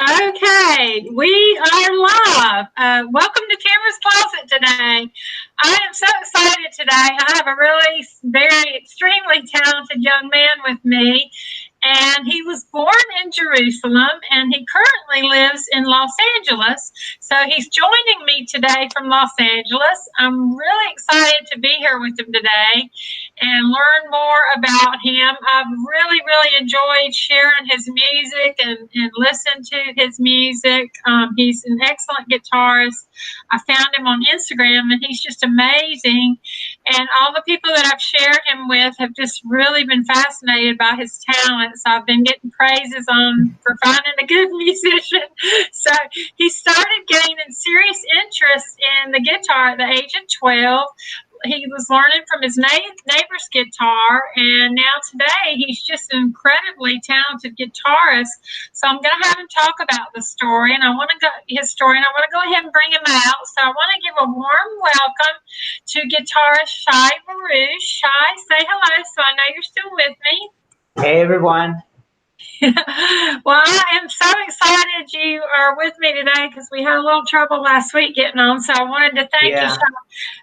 Okay, we are live. Welcome to Tamara's Closet today. I am so excited today. I have a really very extremely talented young man with me, and he was born in Jerusalem, and he currently lives in Los Angeles. So he's joining me today from Los Angeles. I'm really excited to be here with him today and learn more about him. I've really enjoyed sharing his music and listen to his music. He's an excellent guitarist. I found him on Instagram, and he's just amazing. And all the people that I've shared him with have just really been fascinated by his talent. So I've been getting praises on for finding a good musician. So he started gaining serious interest in the guitar at the age of 12. He was learning from his neighbor's guitar, and now today he's just an incredibly talented guitarist. So I'm going to have him talk about the story, and I want to go his story, and I want to go ahead and bring him out. So I want to give a warm welcome to Guitarist Shai Baruch. Shai, say hello, so I know you're still with me. Hey everyone. Well, I am so excited you are with me today because we had a little trouble last week getting on. So I wanted to thank you, Shai.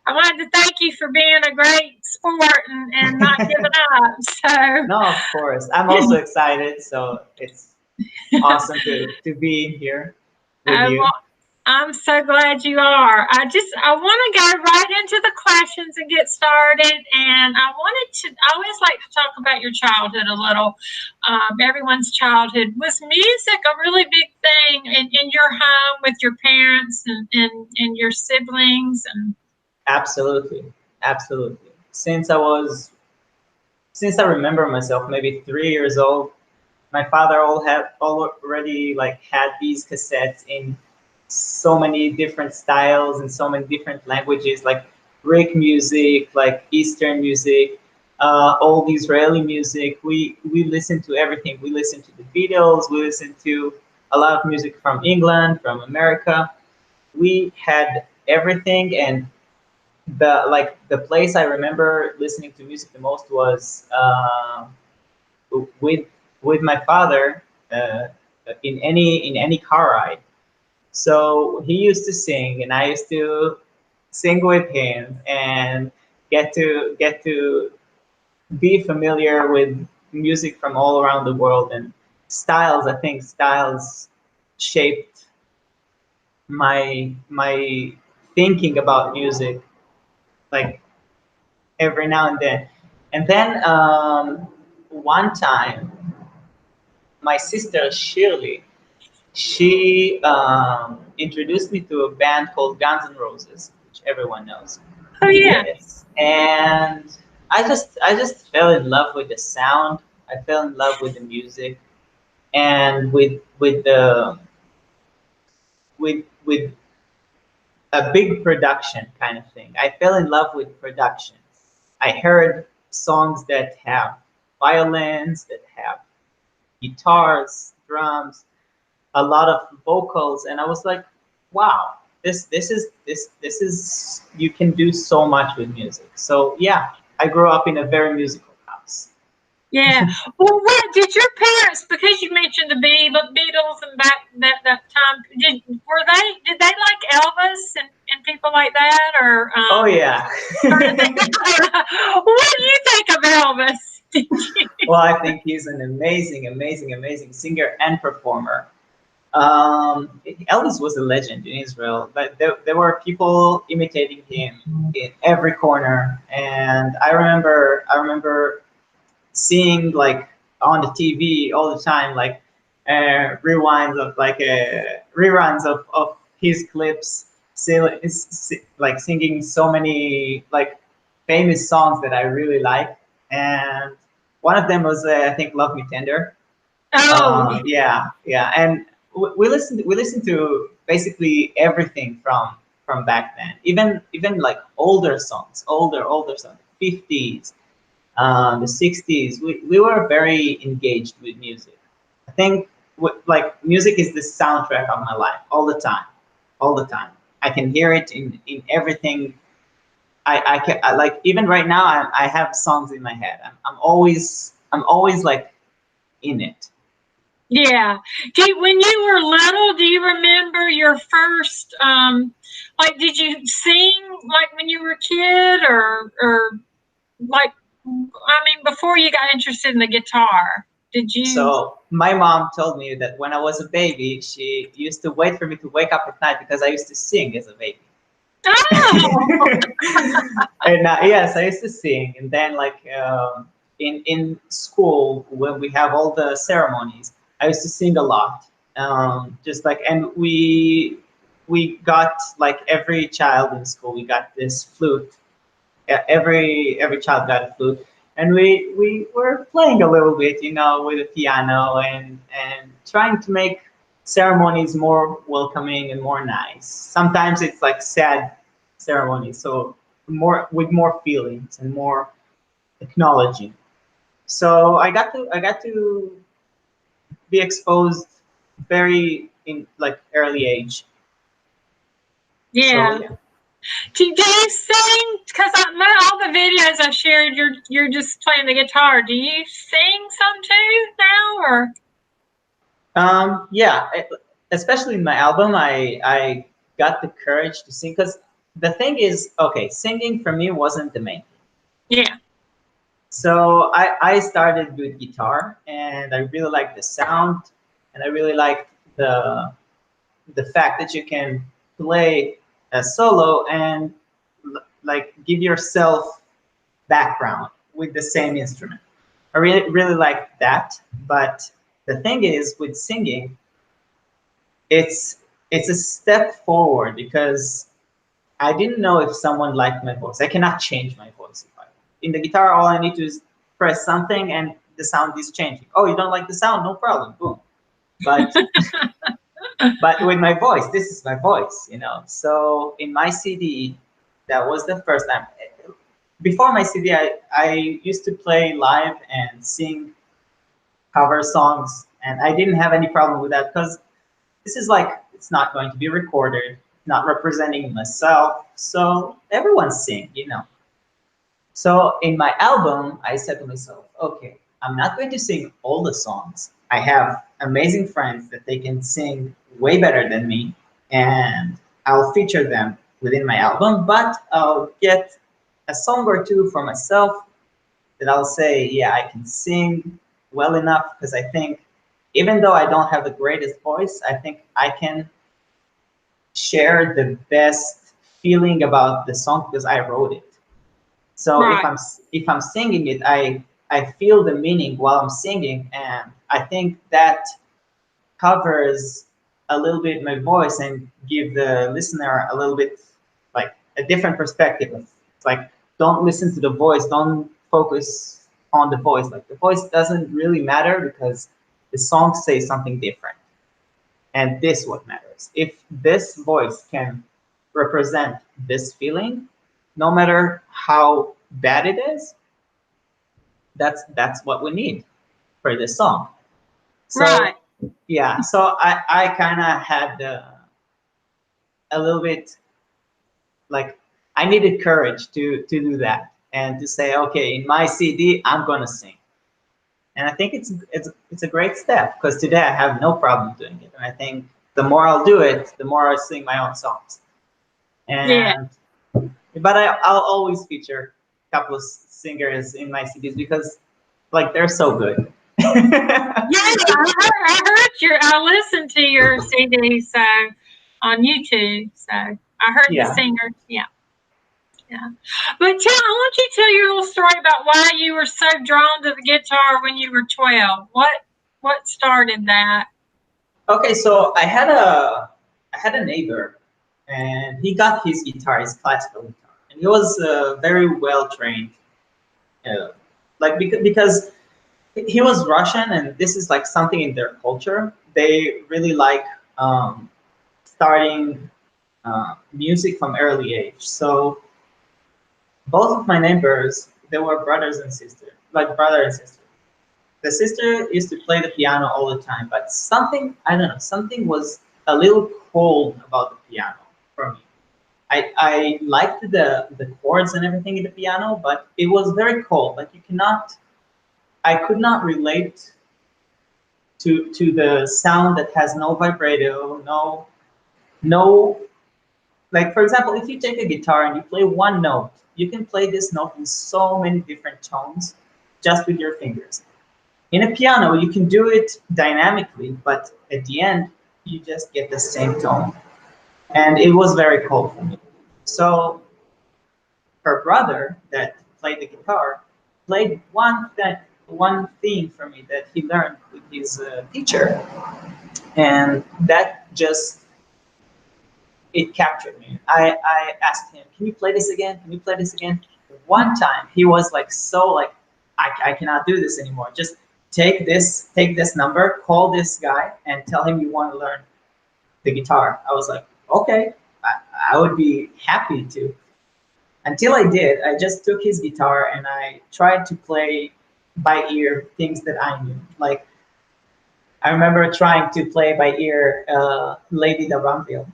I wanted to thank you for being a great sport and not giving up. So No, of course. I'm also excited. So it's awesome to be here with you. Well, I'm so glad you are. I want to go right into the questions and get started. And I always like to talk about your childhood a little. Everyone's childhood. Was music a really big thing in your home with your parents and your siblings? And Absolutely. Since I remember myself, maybe 3 years old, my father already had these cassettes in so many different styles and so many different languages, like Greek music, like Eastern music, old Israeli music. We listened to everything. We listened to the Beatles. We listened to a lot of music from England, from America. We had everything, and the place I remember listening to music the most was with my father in any car ride. So he used to sing, and I used to sing with him and get to be familiar with music from all around the world and styles. I think styles shaped my thinking about music, like every now and then. And then one time, my sister Shirley, she introduced me to a band called Guns N' Roses, which everyone knows. oh yeah, Yes, and I just fell in love with the sound. I fell in love with the music and with a big production kind of thing. I fell in love with production. I heard songs that have violins, that have guitars, drums, a lot of vocals, and I was like, wow, this is you can do so much with music. So yeah, I grew up in a very musical house. yeah. Well, what did your parents? Because you mentioned the Beatles and back that time. Did they like Elvis and people like that, or Oh yeah. what do you think of Elvis? Well, I think he's an amazing singer and performer. Elvis was a legend in Israel, but there were people imitating him in every corner. And I remember seeing like on the TV all the time, like reruns of his clips, like singing so many like famous songs that I really like. And one of them was I think "Love Me Tender." Oh, Yeah, and we listened to basically everything from back then, even like older songs, 50s, the 60s. We were very engaged with music. I think like music is the soundtrack of my life all the time. I can hear it in everything. I like even right now I have songs in my head. I'm always like in it. Yeah. When you were little, do you remember your first, like, did you sing like when you were a kid, or like, I mean, before you got interested in the guitar, did you? So my mom told me that when I was a baby, she used to wait for me to wake up at night because I used to sing as a baby. Oh, And yes, I used to sing, and then like in school when we have all the ceremonies, I used to sing a lot. Just like, and we got like every child in school, we got this flute. Every child got a flute, and we were playing a little bit, with the piano and trying to make ceremonies more welcoming and more nice. Sometimes it's like sad ceremonies, so more with more feelings and more acknowledging. So I got to be exposed very in like early age. So yeah. yeah. Do you sing? Because all the videos I shared, you're just playing the guitar. Do you sing some too now, or? Yeah, especially in my album, I got the courage to sing because the thing is, okay, singing for me wasn't the main thing. Yeah. So I started with guitar, and I really liked the sound, and I really liked the fact that you can play a solo and like give yourself background with the same instrument. I really like that, but the thing is with singing, it's it's a step forward because I didn't know if someone liked my voice. I cannot change my voice. In the guitar, all I need to is press something and the sound is changing. Oh, you don't like the sound? No problem. Boom. But but with my voice, this is my voice. So in my CD, that was the first time. Before my CD, I used to play live and sing cover songs, and I didn't have any problem with that because this is like it's not going to be recorded, not representing myself, so everyone sing. So in my album, I said to myself, okay, I'm not going to sing all the songs. I have amazing friends that they can sing way better than me, and I'll feature them within my album, but I'll get a song or two for myself that I'll say, yeah, I can sing well enough because I think even though I don't have the greatest voice, I think I can share the best feeling about the song because I wrote it. So if Right. I'm singing it, I feel the meaning while I'm singing, and I think that covers a little bit my voice and give the listener a little bit like a different perspective. It's like don't listen to the voice, don't focus on the voice. Like the voice doesn't really matter because the song says something different. And this what matters. If this voice can represent this feeling, no matter how bad it is, that's what we need for this song. Right. So yeah, so I kind of had a little bit like I needed courage to do that and to say, okay, in my CD, I'm gonna sing. And I think it's a great step because today I have no problem doing it. And I think the more I'll do it, the more I'll sing my own songs. Yeah. And but I'll always feature a couple of singers in my CDs because like they're so good. Yeah, I listened to your CD so on YouTube. So I heard the Yeah. singer. Yeah, yeah. But I want you to tell your little story about why you were so drawn to the guitar when you were 12. What started that? Okay, so I had a neighbor, and he got his guitar, his classical guitar, and he was very well trained. Like because he was Russian, and this is like something in their culture. They really like starting music from early age. So both of my neighbors, they were brothers and sisters, like brother and sister. The sister used to play the piano all the time, but something, I don't know, something was a little cold about the piano for me. I liked the chords and everything in the piano, but it was very cold. Like I could not relate to the sound that has no vibrato, no, like for example, if you take a guitar and you play one note, you can play this note in so many different tones just with your fingers. In a piano, you can do it dynamically, but at the end, you just get the same tone. And it was very cool for me. So her brother that played the guitar played one theme for me that he learned with his teacher, and that just it captured me. I asked him, "Can you play this again? Can you play this again?" One time, he was like so like, I cannot do this anymore. Just take this number, call this guy, and tell him you want to learn the guitar. I was like, okay, I would be happy to. Until I did, I just took his guitar and I tried to play by ear things that I knew. Like I remember trying to play by ear Lady da Brumfield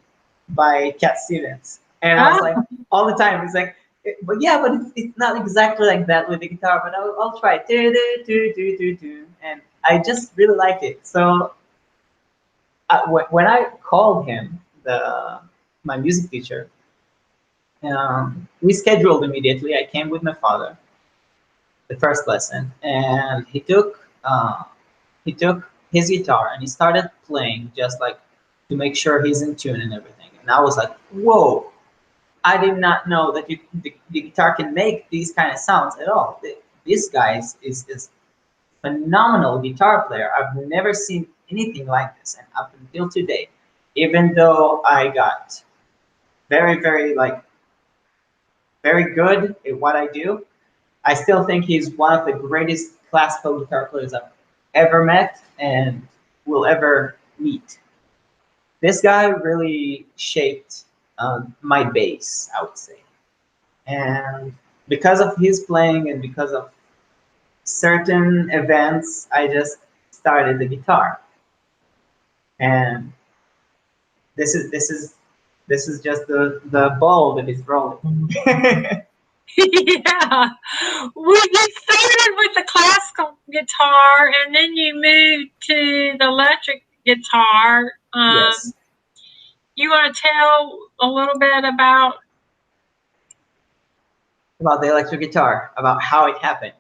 by Cat Stevens. And I was like, Oh, all the time, it's like, but yeah, but it's not exactly like that with the guitar, but I'll try. Do, do, do, do, do, do. And I just really liked it. So when I called him, my music teacher, we scheduled immediately. I came with my father, the first lesson, and he took his guitar and he started playing just like to make sure he's in tune and everything. And I was like, whoa, I did not know that the guitar can make these kind of sounds at all. This guy is phenomenal guitar player. I've never seen anything like this, and up until today, even though I got very like very good at what I do, I still think he's one of the greatest classical guitar players I've ever met and will ever meet. This guy really shaped my bass, I would say. And because of his playing and because of certain events, I just started the guitar. And this is just the ball that is rolling. yeah. Well, you started with the classical guitar, and then you moved to the electric guitar. Yes, You want to tell a little bit about? about the electric guitar, about how it happened.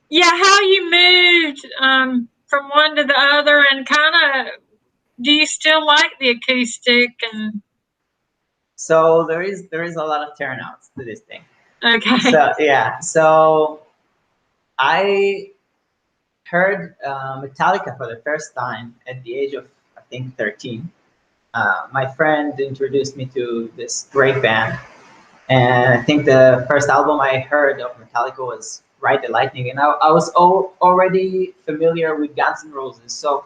Yeah, how you moved from one to the other, and kind of, do you still like the acoustic? And So there is a lot of turnouts to this thing. okay, So yeah, so I heard Metallica for the first time at the age of I think 13. My friend introduced me to this great band, and I think the first album I heard of Metallica was Ride the Lightning, and I was already familiar with Guns N' Roses. So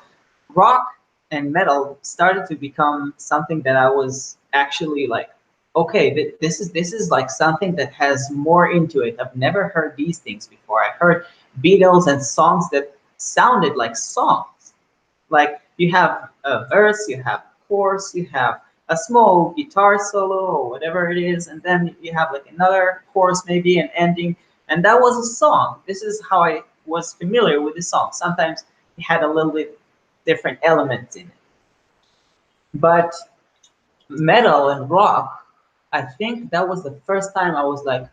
rock and metal started to become something that I was actually like, okay, this is like something that has more into it. I've never heard these things before. I heard Beatles and songs that sounded like songs. Like you have a verse, you have chorus, you have a small guitar solo or whatever it is, and then you have like another chorus, maybe an ending, and that was a song. This is how I was familiar with the song. Sometimes it had a little bit different elements in it. But metal and rock, I think that was the first time I was like,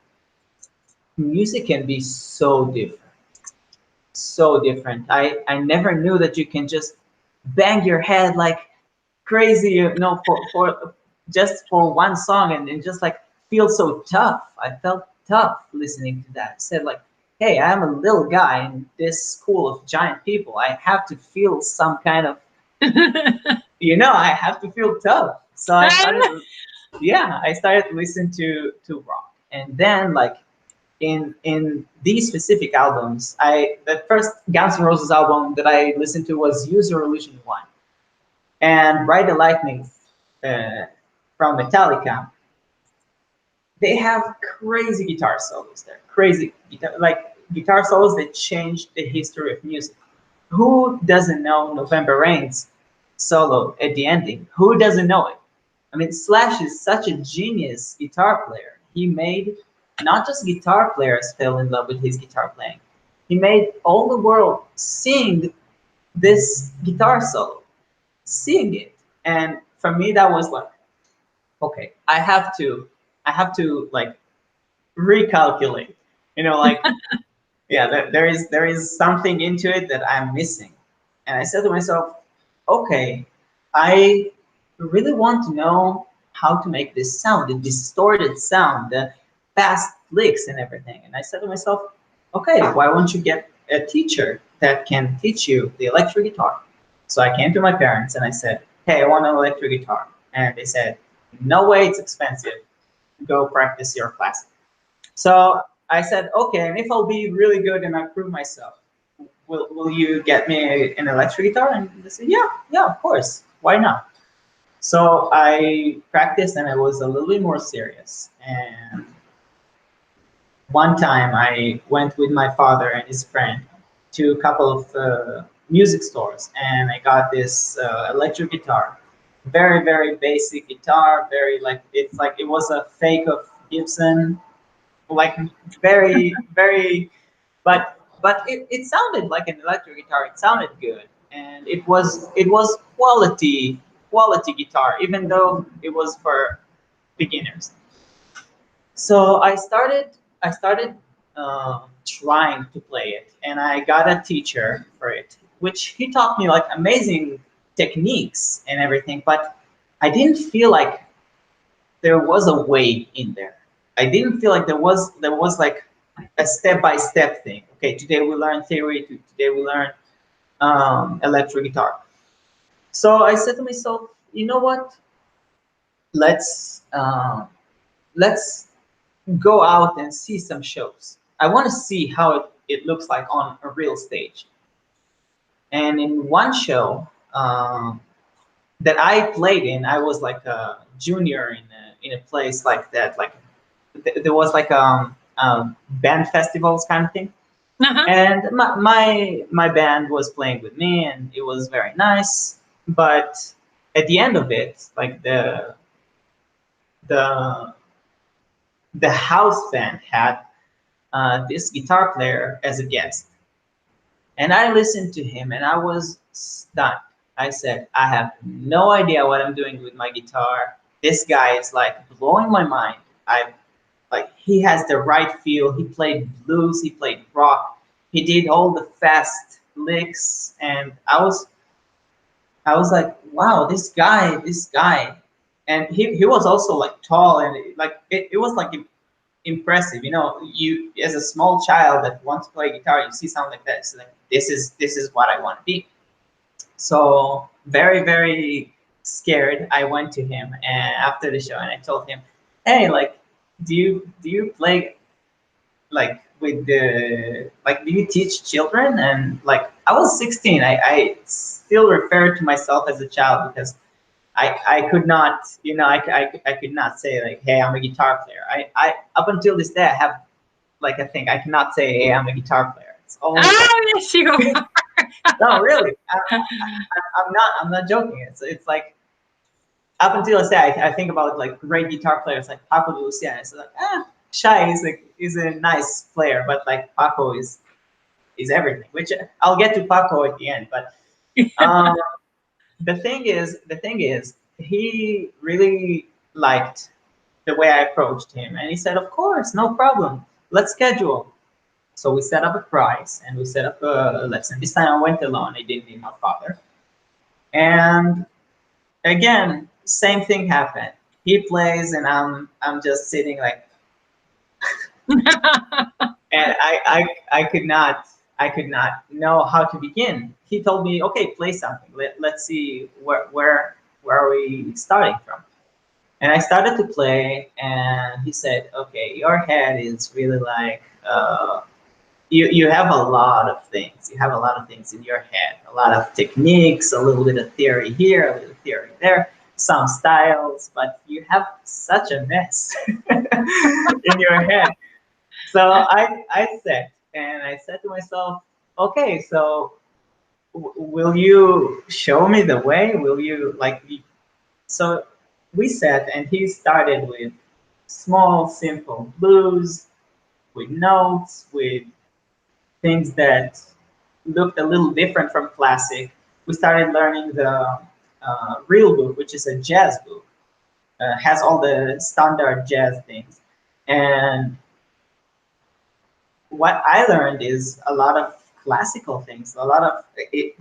music can be so different. So different. I never knew that you can just bang your head like crazy, you know, for just for one song and just like feel so tough. I felt tough listening to that. I said like, hey, I'm a little guy in this school of giant people. I have to feel some kind of, you know, I have to feel tough. So I started, yeah, I started listening to rock, and then like in these specific albums, the first Guns N' Roses album that I listened to was Use Your Illusion 1, and Ride the Lightning uh, from Metallica. They have crazy guitar solos there, crazy guitar, like guitar solos that changed the history of music. Who doesn't know November Rain's solo at the ending? Who doesn't know it? I mean, Slash is such a genius guitar player. He made not just guitar players fell in love with his guitar playing. He made all the world sing this guitar solo, sing it. And for me, that was like, okay, I have to like recalculate, like, yeah, there is something into it that I'm missing. And I said to myself, okay, I really want to know how to make this sound, the distorted sound, the fast licks and everything. And I said to myself, okay, why won't you get a teacher that can teach you the electric guitar? So I came to my parents and I said, hey, I want an electric guitar. And they said, no way, it's expensive. Go practice your class. So I said, okay, and if I'll be really good and I prove myself, will you get me an electric guitar? And they said, yeah, yeah, of course. Why not? So I practiced and I was a little bit more serious. And one time I went with my father and his friend to a couple of music stores and I got this electric guitar. Very, very basic guitar, very like, it's like it was a fake of Gibson, like very, very, but it sounded like an electric guitar. It sounded good, and it was quality guitar, even though it was for beginners. So I started trying to play it, and I got a teacher for it, which he taught me like amazing techniques and everything, but I didn't feel like there was a way in there. I didn't feel like there was like a step by step thing. Okay, today we learn theory. Today we learn electric guitar. So I said to myself, you know what? Let's let's go out and see some shows. I want to see how it looks like on a real stage. And in one show that I played in, I was like a junior in a place like that. Like there was like band festivals kind of thing, Uh-huh. and my band was playing with me, and it was very nice. But at the end of it, like the the house band had this guitar player as a guest, and I listened to him, and I was stunned. I said, I have no idea what I'm doing with my guitar. This guy is like blowing my mind. I Like he has the right feel. He played blues, he played rock, he did all the fast licks, and I was like, wow, this guy, and he was also like tall, and like it was like impressive. You as a small child that wants to play guitar, you see something like that, it's like this is what I want to be. So very, very scared, I went to him and after the show and I told him, hey, like, do you play like with the like do you teach children? And like I was 16, I still refer to myself as a child because I could not, I could not say like, hey, I'm a guitar player. I up until this day I have like, I think I cannot say, hey, I'm a guitar player. It's always like, Oh, yes, you are. no, really, I'm not joking. It's like up until this day, I think about like great guitar players like Paco de Lucia. It's like, Shai is a nice player, but like Paco is everything. Which I'll get to Paco at the end. But um, the thing is, he really liked the way I approached him, and he said, "Of course, no problem. Let's schedule." So we set up a price and we set up a lesson. This time I went alone. I didn't need my father. And again, same thing happened. He plays and I'm just sitting like, and I could not know how to begin. He told me, okay, play something. Let's see where are we starting from. And I started to play, and he said, okay, your head is really like you have a lot of things. You have a lot of things in your head, a lot of techniques, a little bit of theory here, a little theory there, some styles, but you have such a mess in your head. So I sat and I said to myself, okay, so will you show me the way? Will you like? So we sat and he started with small, simple blues, with notes, with things that looked a little different from classic, we started learning the real book, which is a jazz book. Has all the standard jazz things. And what I learned is a lot of classical things. A lot of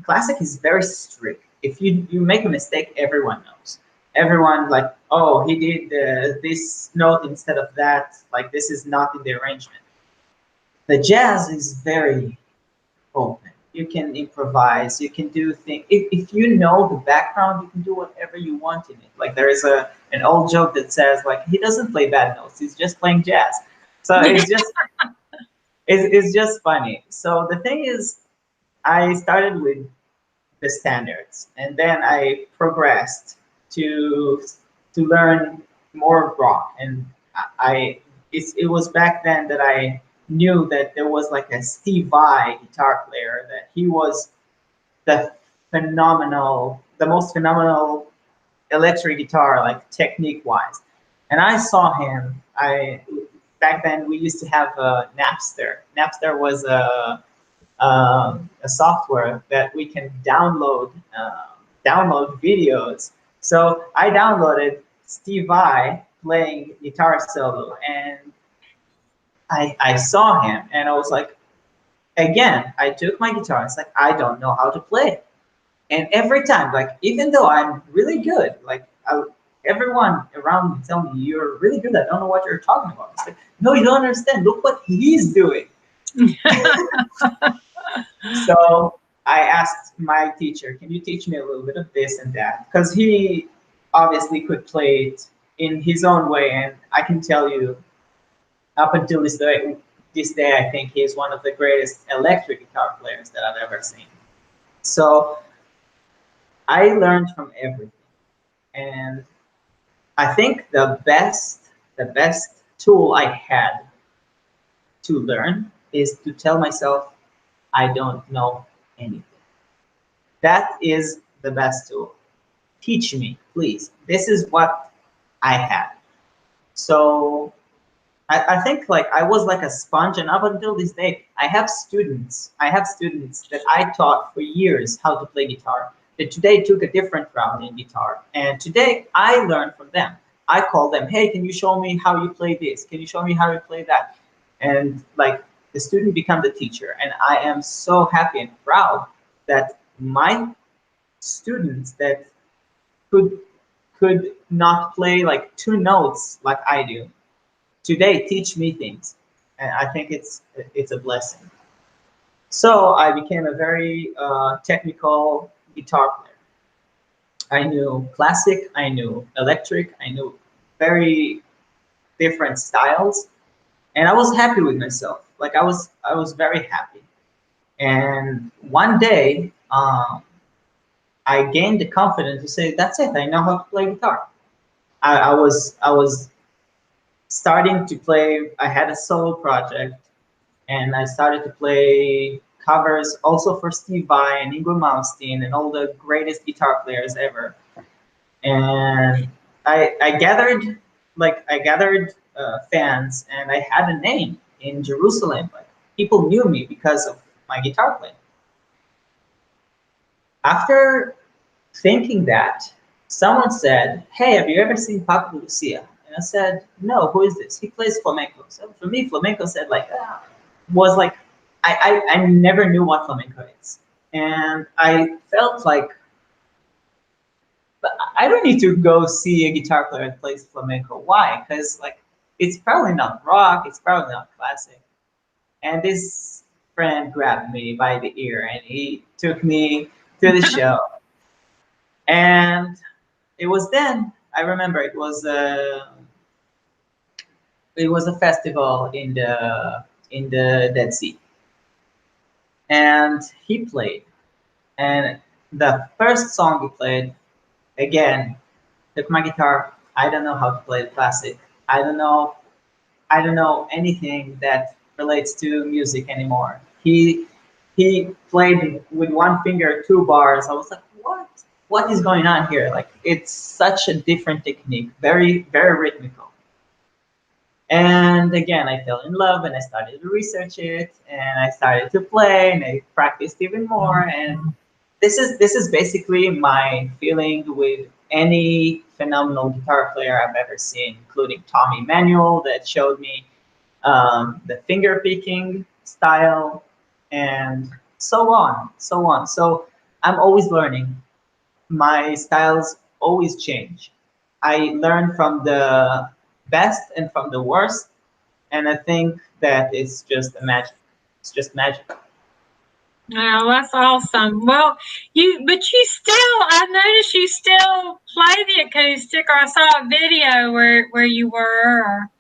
classic is very strict. If you make a mistake, everyone knows. Everyone like, oh, he did this note instead of that. Like this is not in the arrangement. The jazz is very open. You can improvise. You can do things. If you know the background, you can do whatever you want in it. Like there is an old joke that says like he doesn't play bad notes. He's just playing jazz. So it's just funny. So the thing is, I started with the standards, and then I progressed to to learn more rock. And it was back then that I knew that there was like a Steve Vai guitar player, that he was the the most phenomenal electric guitar, like technique wise. And I saw him. I Back then we used to have a Napster. Napster was a software that we can download videos. So I downloaded Steve Vai playing guitar solo, and I saw him, and I was like, again, I took my guitar. It's like I don't know how to play it, and every time, like even though I'm really good, like everyone around me tell me you're really good. I don't know what you're talking about. It's like, no, you don't understand. Look what he's doing. So I asked my teacher, can you teach me a little bit of this and that? Because he obviously could play it in his own way. And I can tell you, up until this day, I think he is one of the greatest electric guitar players that I've ever seen. So I learned from everything. And I think the best tool I had to learn is to tell myself I don't know anything. That is the best tool. Teach me, please. This is what I had. So I think like I was like a sponge, and up until this day, I have students. I have students that I taught for years how to play guitar, that today took a different route in guitar. And today I learn from them. I call them, hey, can you show me how you play this? Can you show me how you play that? And like the student becomes the teacher. And I am so happy and proud that my students that could could not play like two notes like I do today teach me things, and I think it's a blessing. So I became a very technical guitar player. I knew classic, I knew electric, I knew very different styles, and I was happy with myself. Like I was very happy. And one day, I gained the confidence to say, "That's it. I know how to play guitar." I was starting to play. I had a solo project, and I started to play covers also for Steve Vai and Ingrid Malmsteen and all the greatest guitar players ever. And I gathered fans, and I had a name in Jerusalem. Like people knew me because of my guitar playing. After thinking that, someone said, "Hey, have you ever seen Paco de Lucia?" And I said, "No, who is this? He plays flamenco." So for me, flamenco said like was like I never knew what flamenco is, and I felt like, but I don't need to go see a guitar player that plays flamenco. Why? Because like it's probably not rock, it's probably not classic. And this friend grabbed me by the ear and he took me to the show. And it was then I remember it was a festival in the Dead Sea, and he played. And the first song he played, again, took my guitar. I don't know how to play the classic. I don't know. I don't know anything that relates to music anymore. He played with one finger 2 bars. I was like, what? What is going on here? Like it's such a different technique, very very rhythmical. And again, I fell in love and I started to research it and I started to play and I practiced even more. And this is basically my feeling with any phenomenal guitar player I've ever seen, including Tommy Emmanuel that showed me the finger picking style, and so on, so on. So I'm always learning. My styles always change. I learn from the best and from the worst, and I think that it's just a magic. It's just magic. Oh, that's awesome. Well, but you still, I noticed you still play the acoustic, or I saw a video where you were. Or,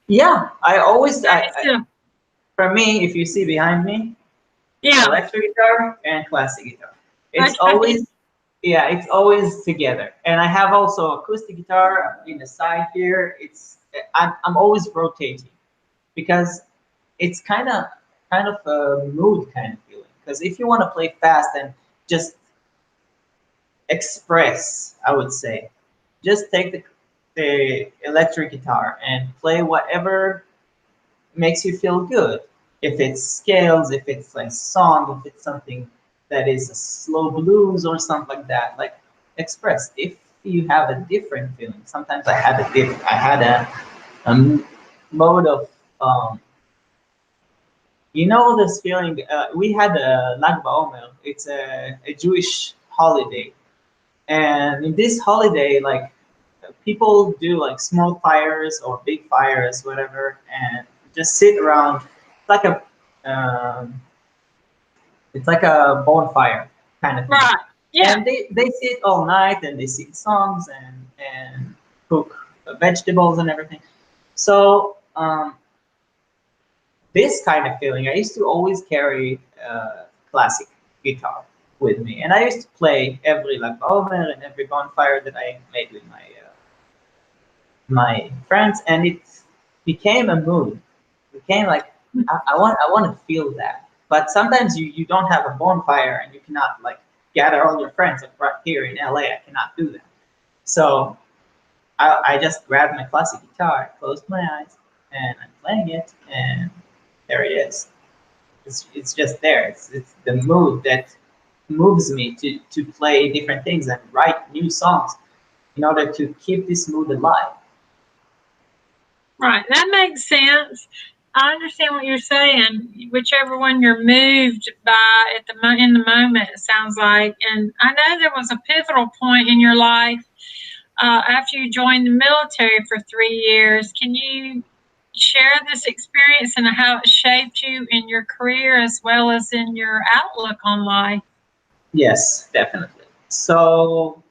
Yeah, I always, you still, for me, if you see behind me, yeah. electric guitar and classic guitar. It's Okay. always, yeah, it's always together. And I have also acoustic guitar in the side here. I'm always rotating because it's kind of a mood kind of feeling. Because if you want to play fast and just express, I would say, just take the electric guitar and play whatever makes you feel good. If it's scales, if it's like song, if it's something that is a slow blues or something like that, like express. If you have a different feeling, sometimes I had a mode of um, you know this feeling. We had a Lag BaOmer. It's a Jewish holiday, and in this holiday, like people do like small fires or big fires, whatever, and just sit around. It's like a um, it's like a bonfire kind of thing, Right. Yeah. and they sit all night and they sing songs and cook vegetables and everything. So this kind of feeling, I used to always carry classic guitar with me, and I used to play every like over and every bonfire that I made with my friends, and it became a mood. It became like I want to feel that. But sometimes you don't have a bonfire and you cannot like gather all your friends like right here in LA. I cannot do that. So I just grabbed my classic guitar, closed my eyes, and I'm playing it, and there it is. It's just there. It's the mood that moves me to play different things and write new songs in order to keep this mood alive. Right. That makes sense. I understand what you're saying. Whichever one you're moved by at in the moment, it sounds like. And I know there was a pivotal point in your life after you joined the military for 3 years. Can you share this experience and how it shaped you in your career as well as in your outlook on life? Yes, definitely. So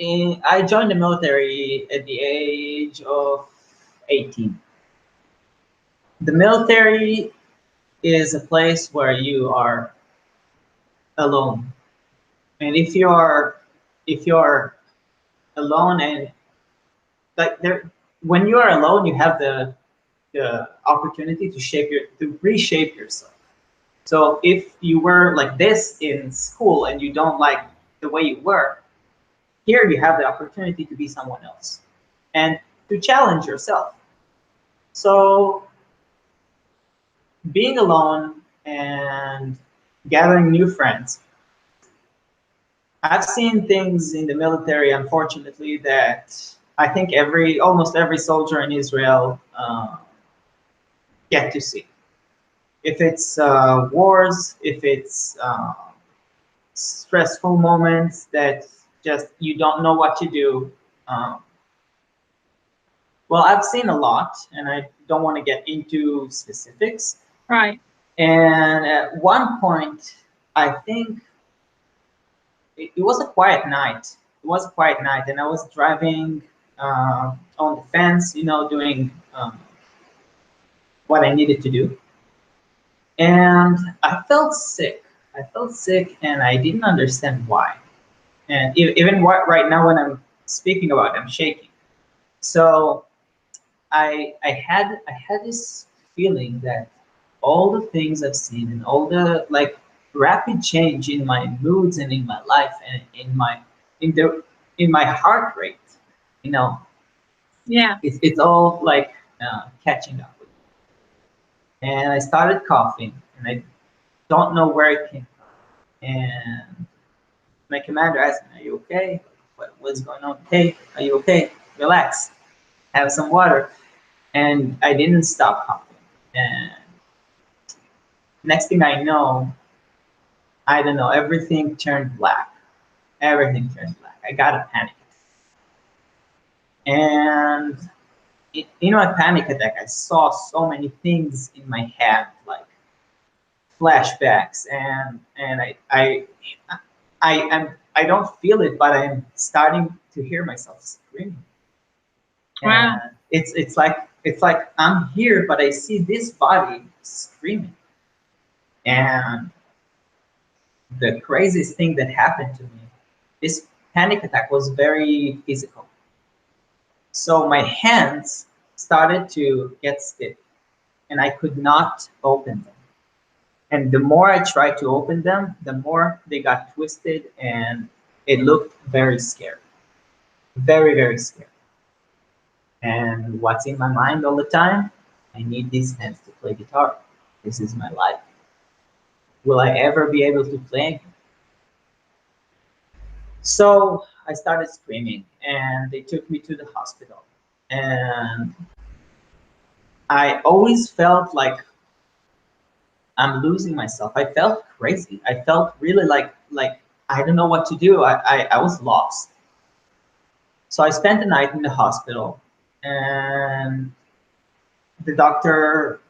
I joined the military at the age of 18. The military is a place where you are alone, and if you're alone and like there, when you are alone, you have the opportunity to reshape yourself. So if you were like this in school and you don't like the way you were, here you have the opportunity to be someone else and to challenge yourself. So being alone and gathering new friends. I've seen things in the military, unfortunately, that I think almost every soldier in Israel get to see. If it's wars, if it's stressful moments that just you don't know what to do. Um, well, I've seen a lot, and I don't want to get into specifics. Right. And at one point, I think it was a quiet night. It was a quiet night, and I was driving on the fence, doing what I needed to do. And I felt sick. I felt sick, and I didn't understand why. And even right now, when I'm speaking about it, I'm shaking. So I had this feeling that all the things I've seen and all the like rapid change in my moods and in my life and in the in my heart rate, you know, Yeah. it's all like catching up with me. And I started coughing, and I don't know where it came from. And my commander asked me, "Are you okay? What's going on? Hey, are you okay? Relax. Have some water." And I didn't stop coughing. And next thing I know, I don't know, everything turned black. Everything turned black. I got a panic. And in my panic attack, I saw so many things in my head, like flashbacks, and I don't feel it, but I'm starting to hear myself screaming. Wow. And it's like I'm here, but I see this body screaming. And the craziest thing that happened to me, this panic attack was very physical. So my hands started to get stiff, and I could not open them. And the more I tried to open them, the more they got twisted, and it looked very scary. Very, very scary. And what's in my mind all the time? I need these hands to play guitar. This is my life. Will I ever be able to play? So I started screaming, and they took me to the hospital. And I always felt like I'm losing myself. I felt crazy. I felt really like I don't know what to do. I was lost. So I spent the night in the hospital, and the doctor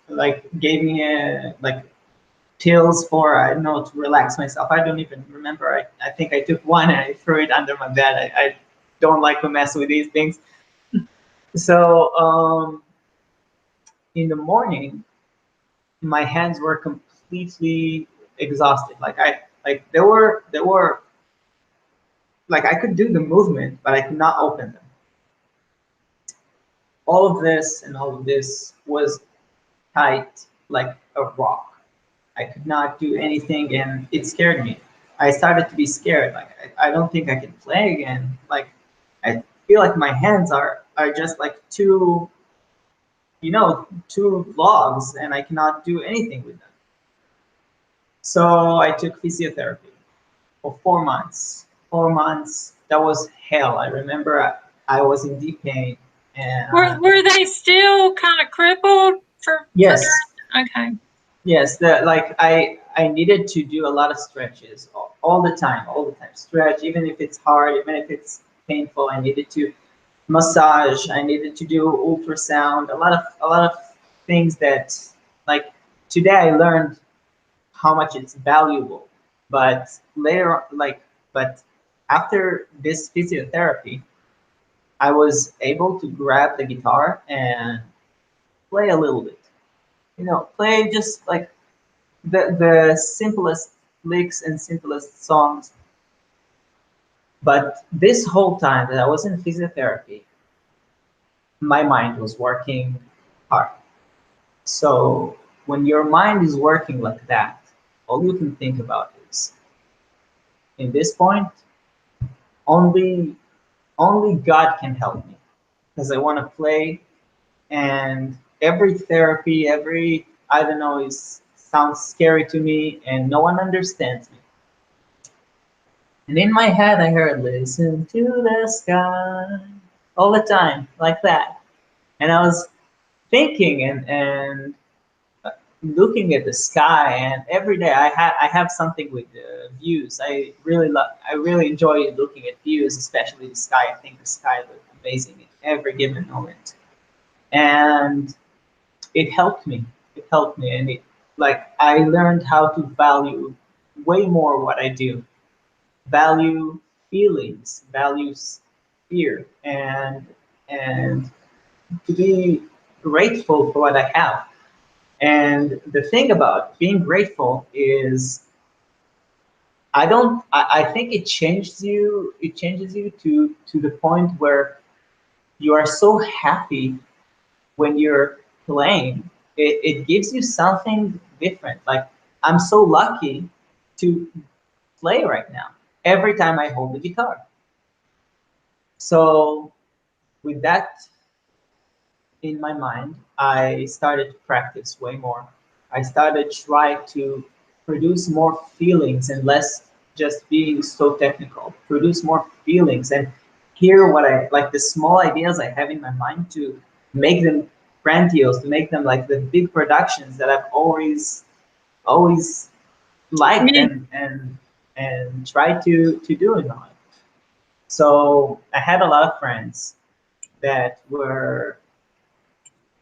like gave me like pills for, I don't know, to relax myself. I don't even remember. I think I took one and I threw it under my bed. I don't like to mess with these things. So in the morning, my hands were completely exhausted. Like they were like I could do the movement, but I could not open them. All of this was tight like a rock. I could not do anything, and it scared me. I started to be scared. Like I don't think I can play again. Like I feel like my hands are just like two logs, and I cannot do anything with them. So I took physiotherapy for 4 months. 4 months. That was hell. I remember I was in deep pain, and Were they still kind of crippled for yes, during? Okay. yes, I needed to do a lot of stretches all the time, all the time. Stretch, even if it's hard, even if it's painful. I needed to massage. I needed to do ultrasound. A lot of things that, like, today I learned how much it's valuable. But later, but after this physiotherapy, I was able to grab the guitar and play a little bit. Play just like the simplest licks and simplest songs. But this whole time that I was in physiotherapy, my mind was working hard. So when your mind is working like that, all you can think about is, in this point, only only God can help me, because I want to play. And every therapy, every, I don't know, is sounds scary to me, and no one understands me. And in my head, I heard, "Listen to the sky," all the time, like that. And I was thinking and looking at the sky, and every day I have something with the views. I really enjoy looking at views, especially the sky. I think the sky looks amazing at every given moment. And it helped me. It helped me, and I learned how to value way more what I do. Value feelings, values fear, and to be grateful for what I have. And the thing about being grateful is, I think it changes you. It changes you to the point where you are so happy when you're playing. It gives you something different. Like, I'm so lucky to play right now every time I hold the guitar. So with that in my mind, I started to practice way more. I started try to produce more feelings and less just being so technical. Produce more feelings and hear what I like, the small ideas I have in my mind, to make them grandiose, to make them like the big productions that I've always liked Yeah. and tried to do in my life. So I had a lot of friends that were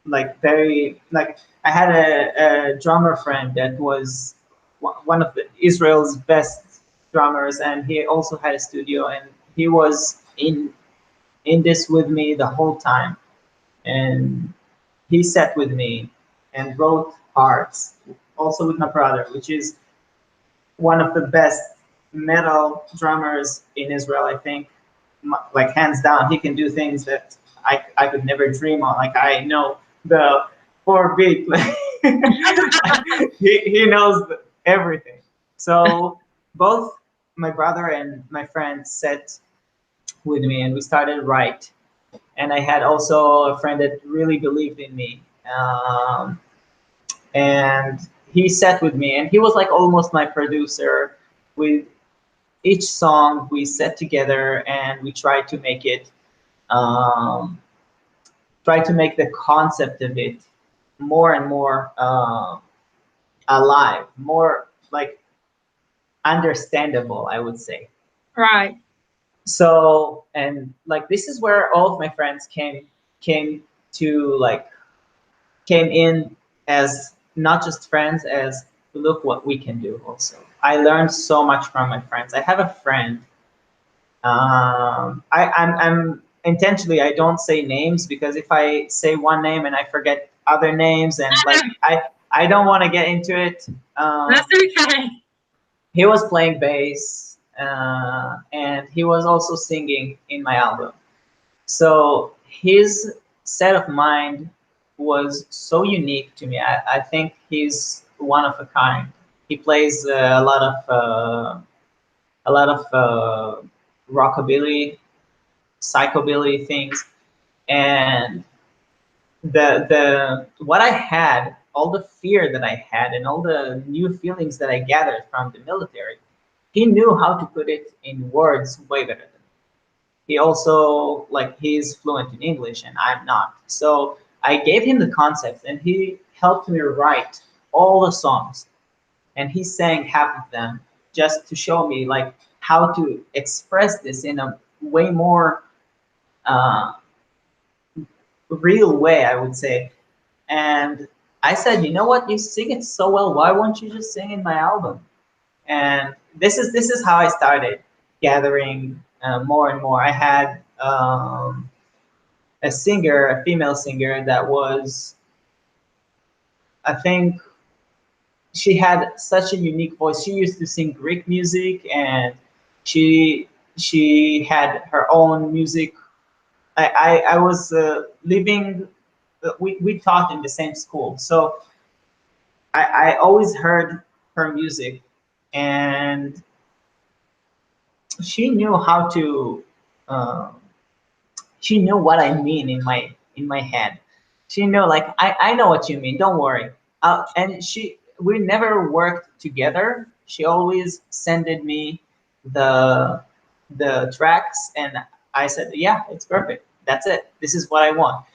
like very like, I had a drummer friend that was one of Israel's best drummers, and he also had a studio, and he was in this with me the whole time, and he sat with me and wrote parts also with my brother, which is one of the best metal drummers in Israel, I think. Like hands down, he can do things that I could never dream on. Like I know the four beat, he knows everything. So both my brother and my friend sat with me, and we started write. And I had also a friend that really believed in me. And he sat with me, and he was like almost my producer. With each song, we sat together and we tried to make it, um, try to make the concept of it more and more alive, more like understandable, I would say. Right. So, and like this is where all of my friends came to like came in as not just friends, as look what we can do also. I learned so much from my friends. I have a friend. I'm intentionally, I don't say names, because if I say one name and I forget other names, and like I don't want to get into it. That's okay. He was playing bass, and he was also singing in my album. So his set of mind was so unique to me. I think he's one of a kind. He plays a lot of rockabilly, psychobilly things, and the what I had, all the fear that I had, and all the new feelings that I gathered from the military, he knew how to put it in words way better than me. He also like he's fluent in English and I'm not. So I gave him the concepts and he helped me write all the songs, and he sang half of them just to show me like how to express this in a way more uh, real way, I would say. And I said, you know what, you sing it so well, why won't you just sing in my album? And this is how I started gathering more and more. I had a singer, a female singer that was, I think, she had such a unique voice. She used to sing Greek music, and she she had her own music. I was living. We taught in the same school, so I always heard her music, and she knew how to. Um, she knew what I mean in my head. She knew like I know what you mean. Don't worry. And we never worked together. She always sended me the the tracks, and I said, yeah, it's perfect. That's it. This is what I want.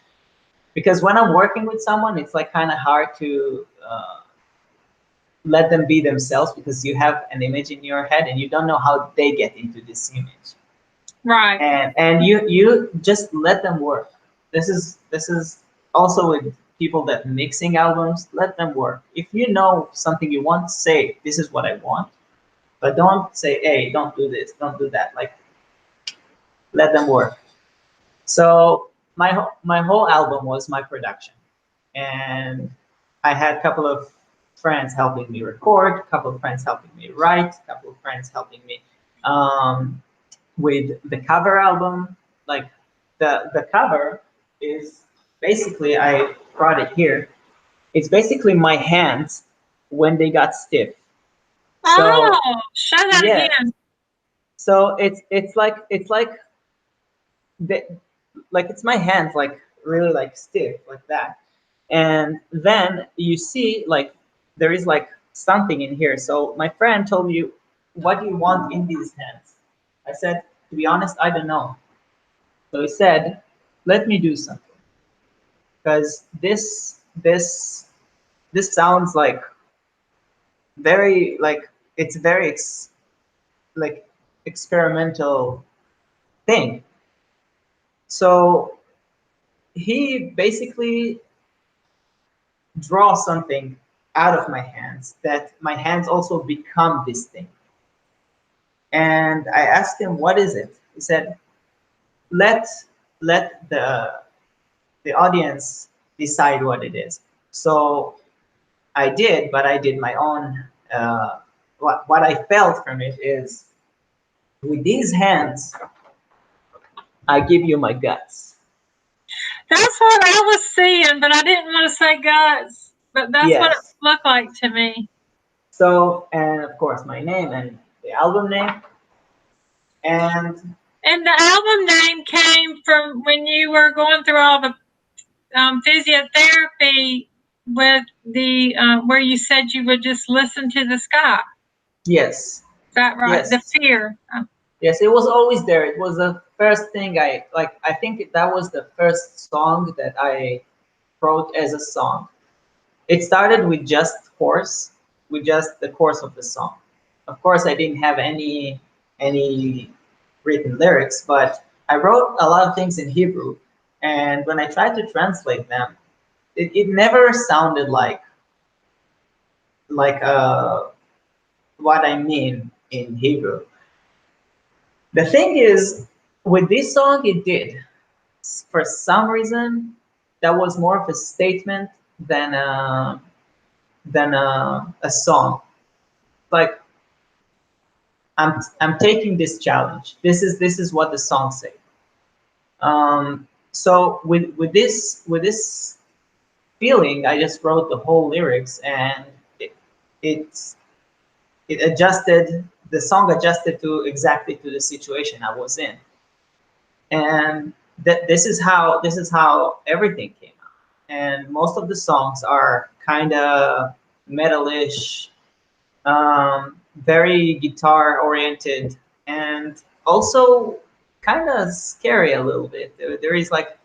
Because when I'm working with someone, it's like kind of hard to let them be themselves, because you have an image in your head and you don't know how they get into this image. Right. And you just let them work. This is also with people that mixing albums. Let them work. If you know something you want, say this is what I want, but don't say, hey, don't do this, don't do that. Like, let them work. So my whole album was my production, and I had a couple of friends helping me record, a couple of friends helping me write, a couple of friends helping me um, with the cover album. Like the cover is basically, I brought it here. It's basically my hands when they got stiff. So Oh, show that yeah, again. so it's like the, like it's my hands like really like stiff like that. And then you see like there is like something in here. So my friend told me, what do you want in these hands? I said, to be honest, I don't know. So he said, let me do something, because this sounds like very like it's very like experimental thing. So he basically draw something out of my hands that my hands also become this thing. And I asked him, what is it? He said, let let the audience decide what it is. So I did, but I did my own. What I felt from it is, with these hands, I give you my guts. That's what I was seeing, but I didn't want to say guts. But that's what it Yes. looked like to me. So, and of course, my name and the album name. And And the album name came from when you were going through all the physiotherapy with the where you said you would just listen to the sky. yes, Is that right? The yes, fear. yes, it was always there. It was the first thing I like. I think that was the first song that I wrote as a song. It started with just chorus, with just the chorus of the song. Of course, I didn't have any written lyrics, but I wrote a lot of things in Hebrew. And when I tried to translate them, it never sounded like what I mean in Hebrew. The thing is, with this song, it did. For some reason, that was more of a statement than a song. Like, I'm taking this challenge. This is what the song says. So with this feeling, I just wrote the whole lyrics, and it it adjusted, the song adjusted to exactly to the situation I was in. And that this is how everything came out. And most of the songs are kind of metalish, very guitar oriented, and also kind of scary a little bit. There is like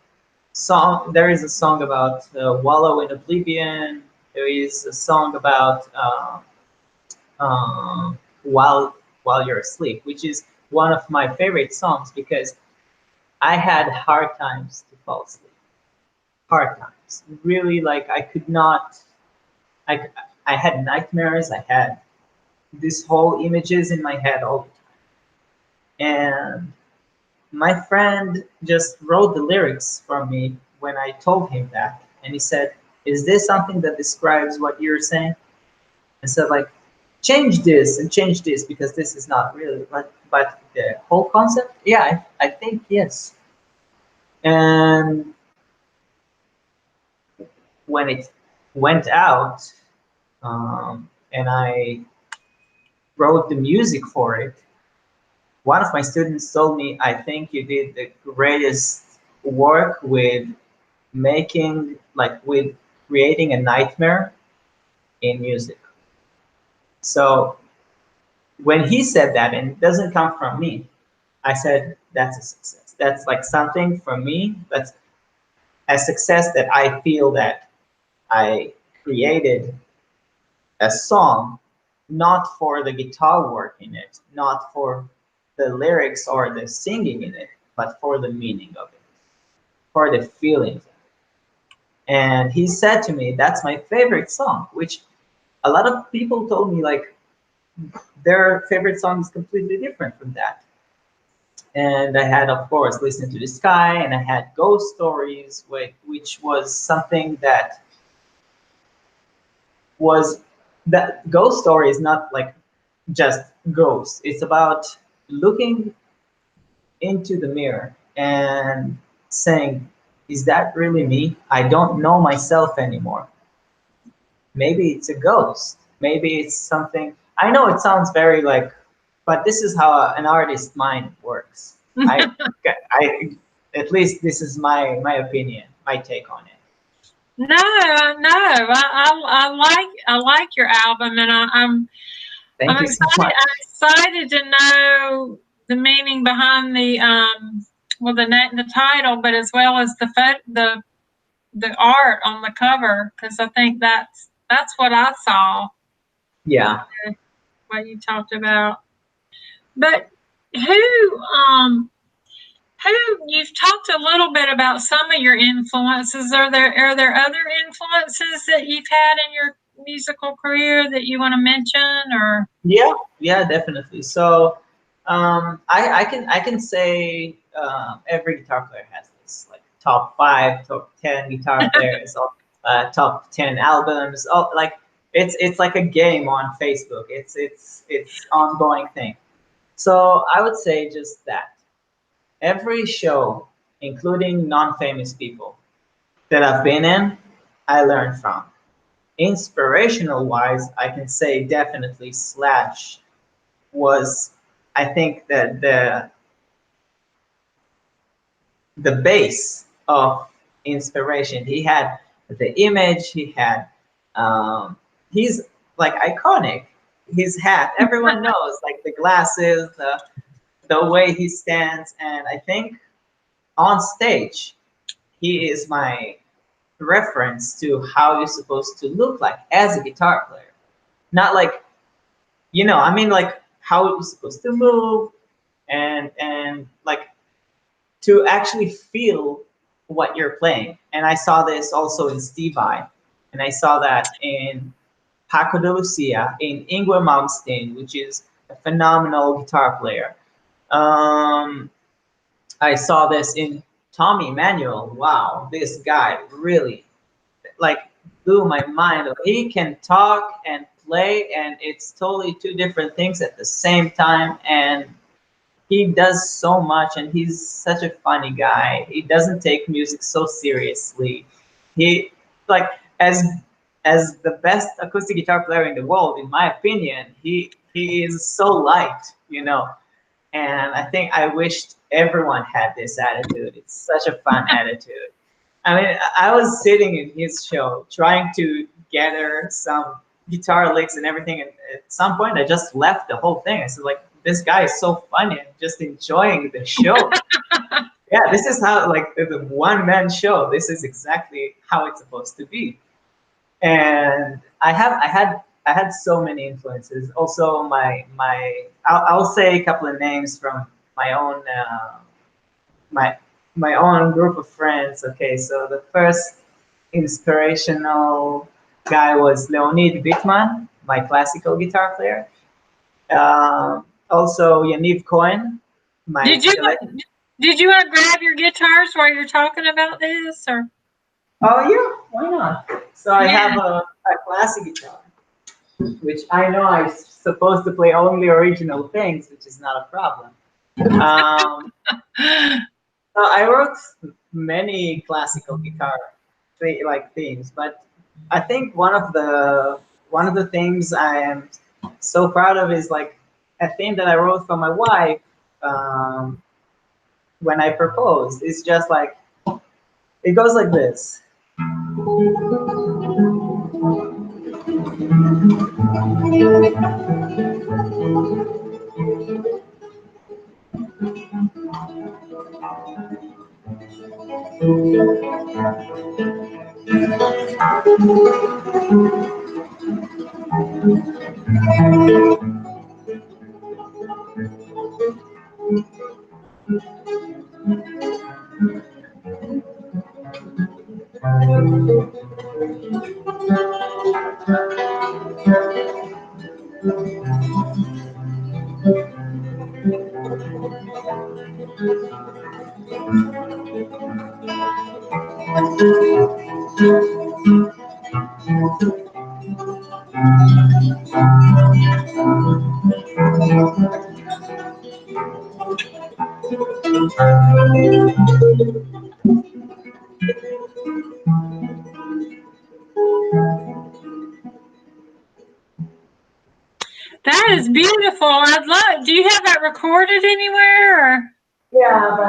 song. There is a song about wallow in oblivion. There is a song about while you're asleep, which is one of my favorite songs because I had hard times to fall asleep. Hard times. Really, like I could not. I I had nightmares. I had this whole images in my head all the time. And my friend just wrote the lyrics for me when I told him that, and he said, "Is this something that describes what you're saying?" I said, like, change this and change this because this is not really. But the whole concept, yeah, I think yes. And when it went out, and I wrote the music for it, one of my students told me, I think you did the greatest work with with creating a nightmare in music. So when he said that, and it doesn't come from me, I said, that's a success. That's like something from me. That's a success that I feel that I created a song, not for the guitar work in it, not for the lyrics or the singing in it, but for the meaning of it, for the feelings. And he said to me, that's my favorite song, which a lot of people told me like their favorite song is completely different from that. And I had, of course, Listen to the Sky, and I had Ghost Stories, which was something that was, that Ghost Story is not like just ghosts. It's about looking into the mirror and saying, is that really me? I don't know myself anymore. Maybe it's a ghost. Maybe it's something. I know it sounds very like, but this is how an artist's mind works. I, I, at least this is my opinion, my take on it. No, no, I like your album, and Thank I'm you so excited. much. I'm excited to know the meaning behind the well, the title, but as well as the art on the cover, because I think that's what I saw. Yeah. What you talked about, but who um who you've talked a little bit about some of your influences. Are there other influences that you've had in your musical career that you want to mention, or? Yeah, yeah, definitely. So, I can say every guitar player has this, like top five, top 10 guitar players, or top 10 albums. Oh, like it's like a game on Facebook. It's ongoing thing. So I would say just that every show, including non-famous people that I've been in, I learned from. Inspirational wise, I can say definitely Slash was, I think, that the base of inspiration. He had the image, he had he's like iconic. His hat, everyone knows, like the glasses, the way he stands, and I think on stage he is my reference to how you're supposed to look like as a guitar player. Not like, I mean, like how you're supposed to move, and like to actually feel what you're playing. And I saw this also in Steve Vai, and I saw that in Paco de Lucia, in Ingwer Malmsteen, which is a phenomenal guitar player. Um, I saw this in Tommy Emmanuel. Wow, this guy really like blew my mind. He can talk and play, and it's totally two different things at the same time. And he does so much, and he's such a funny guy. He doesn't take music so seriously. He like as the best acoustic guitar player in the world, in my opinion, he is so light. And I think I wished everyone had this attitude. It's such a fun attitude. I mean, I was sitting in his show trying to gather some guitar licks and everything, and at some point I just left the whole thing. I said, like, this guy is so funny and just enjoying the show. Yeah, this is how, like, the one man show. This is exactly how it's supposed to be. And I had so many influences. Also, I'll say a couple of names from my own my my own group of friends. Okay, so the first inspirational guy was Leonid Bitman, my classical guitar player. Also Yaniv Cohen, my Did you electric. did you want to grab your guitars while you're talking about this, or? Oh yeah, why not? So I Yeah. have a classic guitar, which I know I'm supposed to play only original things, which is not a problem. Um, so I wrote many classical guitar like themes, but I think one of the things I am so proud of is like a theme that I wrote for my wife um, when I proposed. It's just like it goes like this. That is beautiful. I'd love. Do you have that recorded anywhere? Or? Yeah, but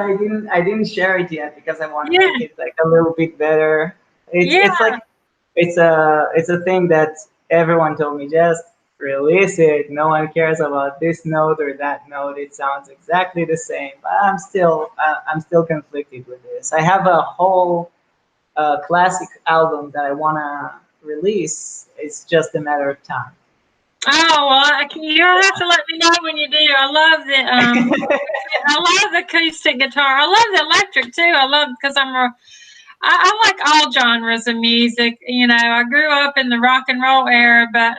I didn't share it yet because I want to Yeah, make it like a little bit better. It's yeah. like it's a thing that everyone told me, just release it. No one cares about this note or that note. It sounds exactly the same. But I'm still conflicted with this. I have a whole classic album that I wanna release. It's just a matter of time. Oh well, you'll have to let me know when you do. I love the acoustic guitar. I love the electric too. I love because I like all genres of music. You know, I grew up in the rock and roll era, but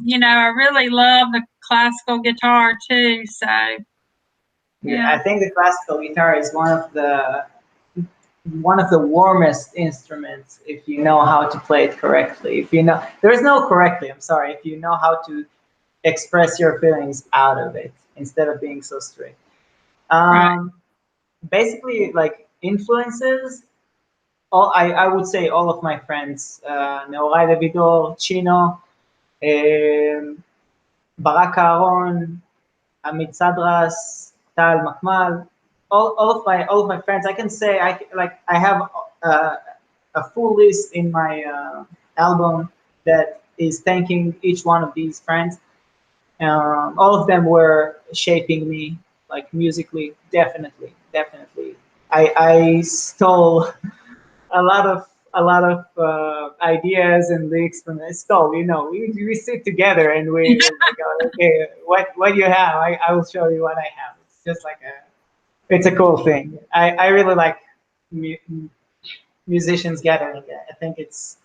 you know, I really love the classical guitar too. So Yeah, yeah, I think the classical guitar is one of the warmest instruments if you know how to play it correctly. If you know, there is no correctly, I'm sorry, if you know how to express your feelings out of it instead of being so strict. right. Um, Basically, like influences, I would say all of my friends, Neorai Davidor, Chino, um, Barak Aaron, Amit Sadras, Tal Makmal, all of my friends. I can say I have uh, a full list in my album that is thanking each one of these friends. All of them were shaping me like musically, definitely, definitely. I stole a lot of ideas and lyrics from stole. We sit together and we like, okay, what do you have? I will show you what I have. It's just like it's a cool thing. I really like mu- musicians gathering. I think it's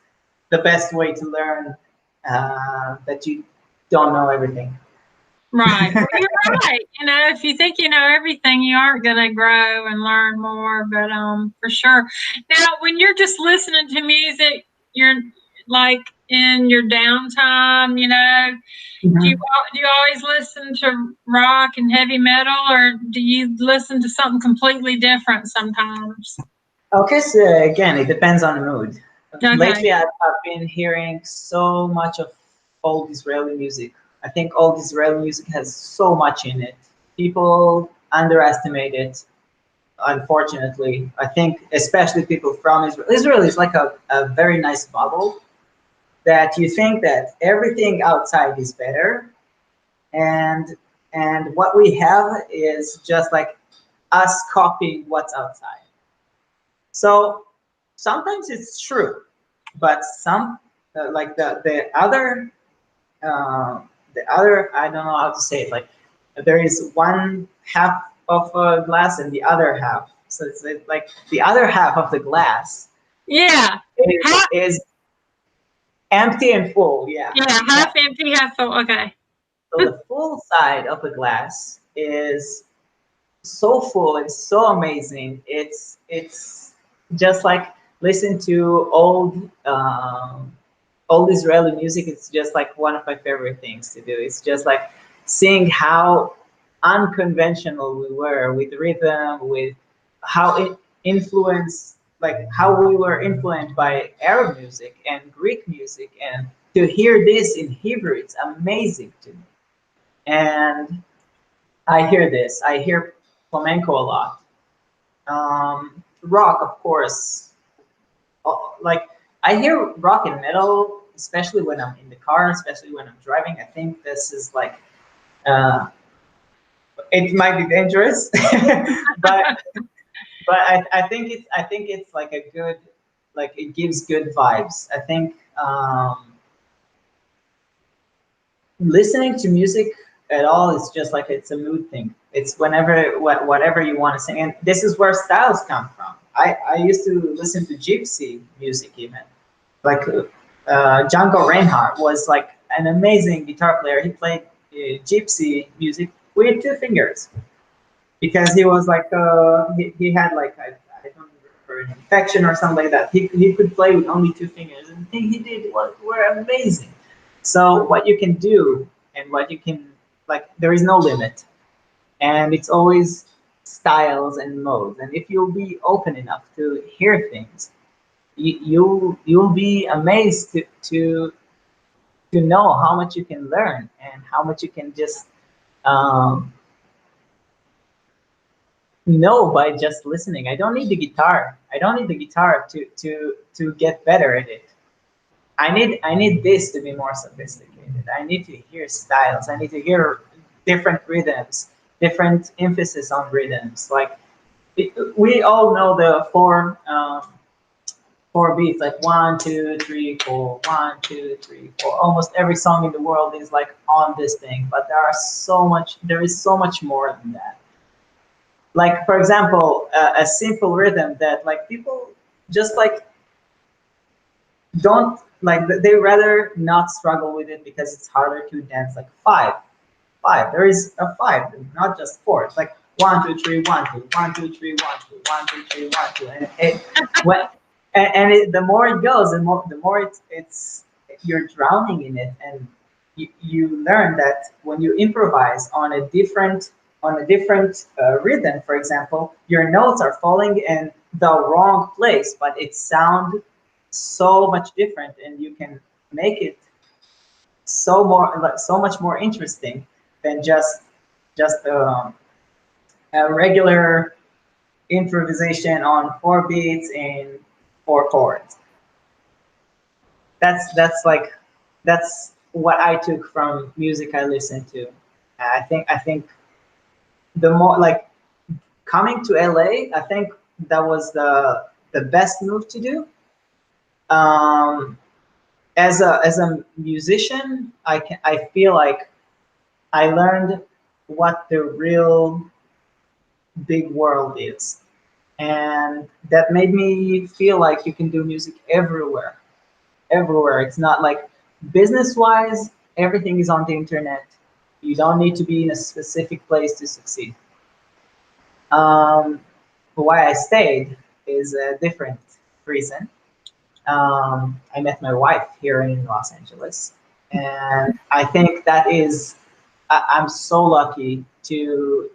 the best way to learn that you don't know everything. Right. Well, you're right. You know, if you think you know everything, you aren't going to grow and learn more. But for sure. Now, when you're just listening to music, you're like in your downtime. You know, Mhm. do you always listen to rock and heavy metal, or do you listen to something completely different sometimes? Okay, so again, it depends on the mood. Okay. Lately, I've been hearing so much of old Israeli music. I think old Israeli music has so much in it. People underestimate it, unfortunately. I think, especially people from Israel. Israel is like a very nice bubble that you think that everything outside is better, and and what we have is just like us copying what's outside. So sometimes it's true, but like uh, the other I don't know how to say it. Like there is one half of a glass and the other half. So it's like the other half of the glass Yeah. is Half, is empty and full. Yeah, yeah, yeah. half empty, half full. Okay. So the full side of the glass is so full and so amazing. It's just like listen to old Israeli music. It's just like one of my favorite things to do. It's just like seeing how unconventional we were with rhythm, with how it influenced, like how we were influenced by Arab music and Greek music, and to hear this in Hebrew, it's amazing to me. And I hear this. I hear flamenco a lot. Rock, of course. Like I hear rock and metal, especially when I'm in the car, especially when I'm driving. I think this is like uh, it might be dangerous, but I think it's like a good, like it gives good vibes. I think listening to music at all is just like it's a mood thing. It's whatever you want to sing, and this is where styles come from. I used to listen to gypsy music even, like Django Reinhardt was like an amazing guitar player. He played gypsy music with two fingers because he was like he had like I don't remember an infection or something like that. He could play with only two fingers, and the thing he did were amazing. So what you can do and what you can, like, there is no limit, and it's always styles and modes. And if you'll be open enough to hear things, you'll be amazed to know how much you can learn and how much you can just um, know by just listening. I don't need the guitar. I don't need the guitar to get better at it. I need this to be more sophisticated. I need to hear styles. I need to hear different rhythms, different emphasis on rhythms. Like we all know the four beats, like 1, 2, 3, 4, 1, 2, 3, 4. Almost every song in the world is like on this thing, but there is so much more than that. Like for example, a simple rhythm that like people just like don't like, they rather not struggle with it because it's harder to dance, like five. There is a five, not just four. It's like 1, 2, 3, 1, 2, 1, 2, 3, 1, 2, 1, 2, 3, 1, 2, and when the more it goes, the more it's you're drowning in it, and you learn that when you improvise on a different rhythm, for example, your notes are falling in the wrong place, but it sounds so much different, and you can make it so much more interesting than just a regular improvisation on four beats in four chords. That's what I took from music I listened to. I think the more like coming to LA, I think that was the best move to do. Um, as a musician, I feel like I learned what the real big world is, and that made me feel like you can do music everywhere. Everywhere. It's not like business wise, everything is on the internet. You don't need to be in a specific place to succeed. Um, why I stayed is a different reason. I met my wife here in Los Angeles, and I think that is I'm so lucky to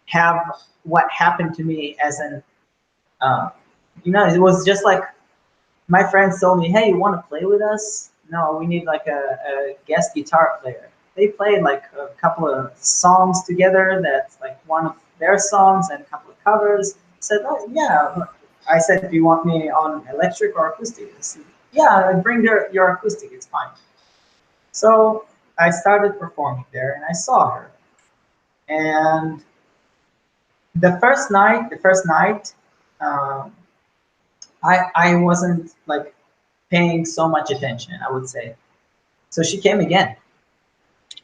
have what happened to me as an uh, it was just like my friends told me, "Hey, you want to play with us? No, we need like a guest guitar player." They played like a couple of songs together. That's like one of their songs and a couple of covers. I said, "Oh yeah." I said, "Do you want me on electric or acoustic?" They said, "Yeah, bring your acoustic. It's fine." So I started performing there, and I saw her. And the first night, um, I wasn't like paying so much attention, I would say. So she came again.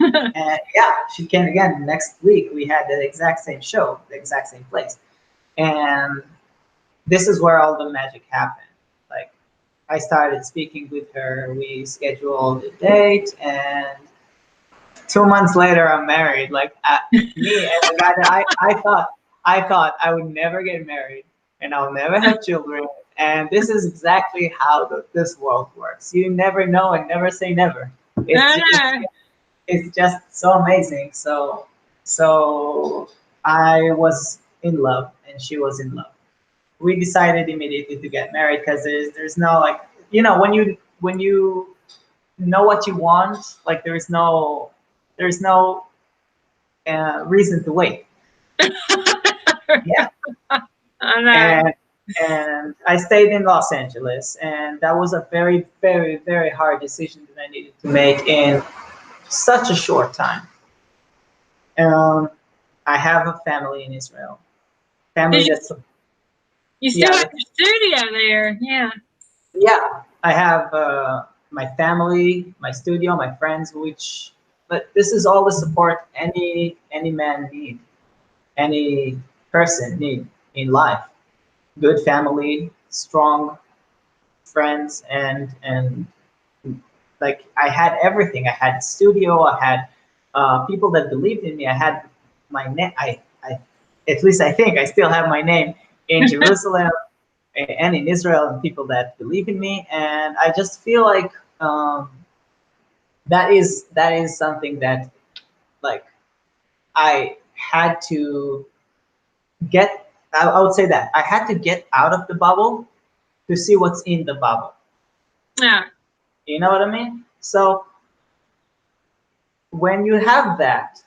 And yeah, she came again. Next week we had the exact same show, the exact same place. And this is where all the magic happened. Like I started speaking with her, we scheduled a date, and 2 months later I'm married. Like me as a guy that I thought I would never get married and I'll never have children. And this is exactly how this world works. You never know and never say never. It's I just, know. it's just so amazing. So I was in love and she was in love. We decided immediately to get married because there's no like, when you know what you want, like there's no reason to wait. Yeah. I know. And I stayed in Los Angeles, and that was a very, very, very hard decision that I needed to make in such a short time. Um, I have a family in Israel. Family Did that's you still yeah, have your studio there? Yeah. yeah. I have my family, my studio, my friends, which but this is all the support any man need, any person need in life. Good family, strong friends, and like I had everything. I had studio. I had people that believed in me. I had my name. I at least I think I still have my name in Jerusalem and in Israel, and people that believe in me. And I just feel like that is something that like I had to get. I would say that I had to get out of the bubble to see what's in the bubble. Yeah. You know what I mean? So when you have that,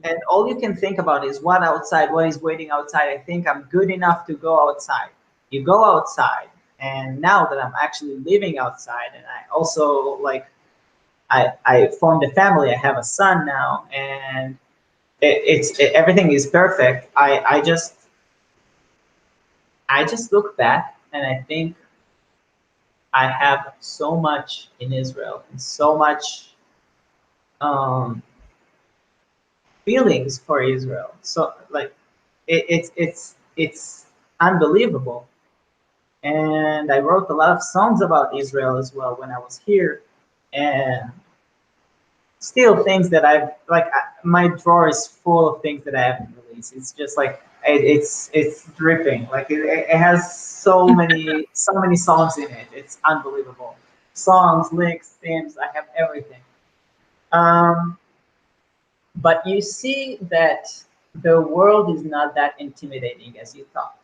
and all you can think about is what outside, what is waiting outside. I think I'm good enough to go outside. You go outside, and now that I'm actually living outside, and I also like I formed a family. I have a son now, and everything is perfect. I just look back and I think I have so much in Israel and so much um, feelings for Israel. So like it's unbelievable. And I wrote a lot of songs about Israel as well when I was here, and still things that I've like. My drawer is full of things that I haven't released. It's just like it's dripping. Like it has so many songs in it. It's unbelievable. Songs, lyrics, themes. I have everything. Um, but you see that the world is not that intimidating as you thought.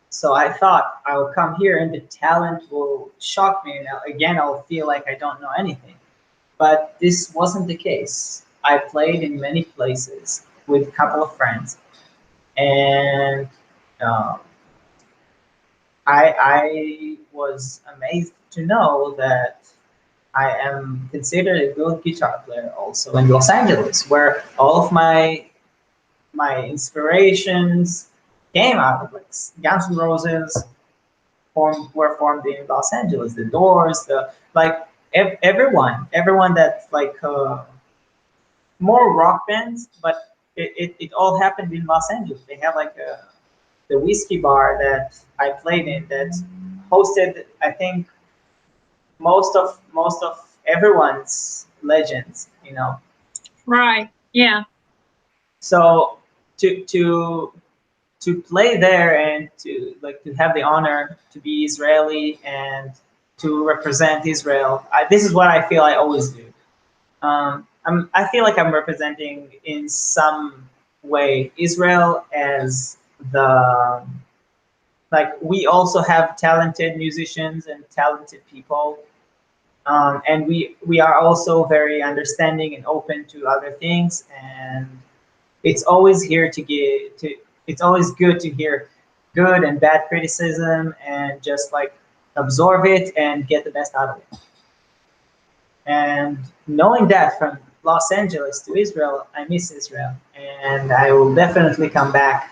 So I thought I will come here and the talent will shock me, and again I'll feel like I don't know anything. But this wasn't the case. I played in many places with a couple of friends, and um, I was amazed to know that I am considered a good guitar player also in Los Angeles, where all of my inspirations came out of, like Guns N' Roses were formed in Los Angeles. The Doors, the like everyone that like more rock bands, but it all happened in Los Angeles. They have like the whiskey bar that I played in that hosted, I think, most of everyone's legends, you know. Right. Yeah. So to play there and to have the honor to be Israeli and to represent Israel, this is what I feel I always do. I feel like I'm representing in some way Israel as the like we also have talented musicians and talented people, and we are also very understanding and open to other things, and it's always here to get to it's always good to hear good and bad criticism and just like absorb it and get the best out of it. And knowing that from Los Angeles to Israel, I miss Israel, and I will definitely come back.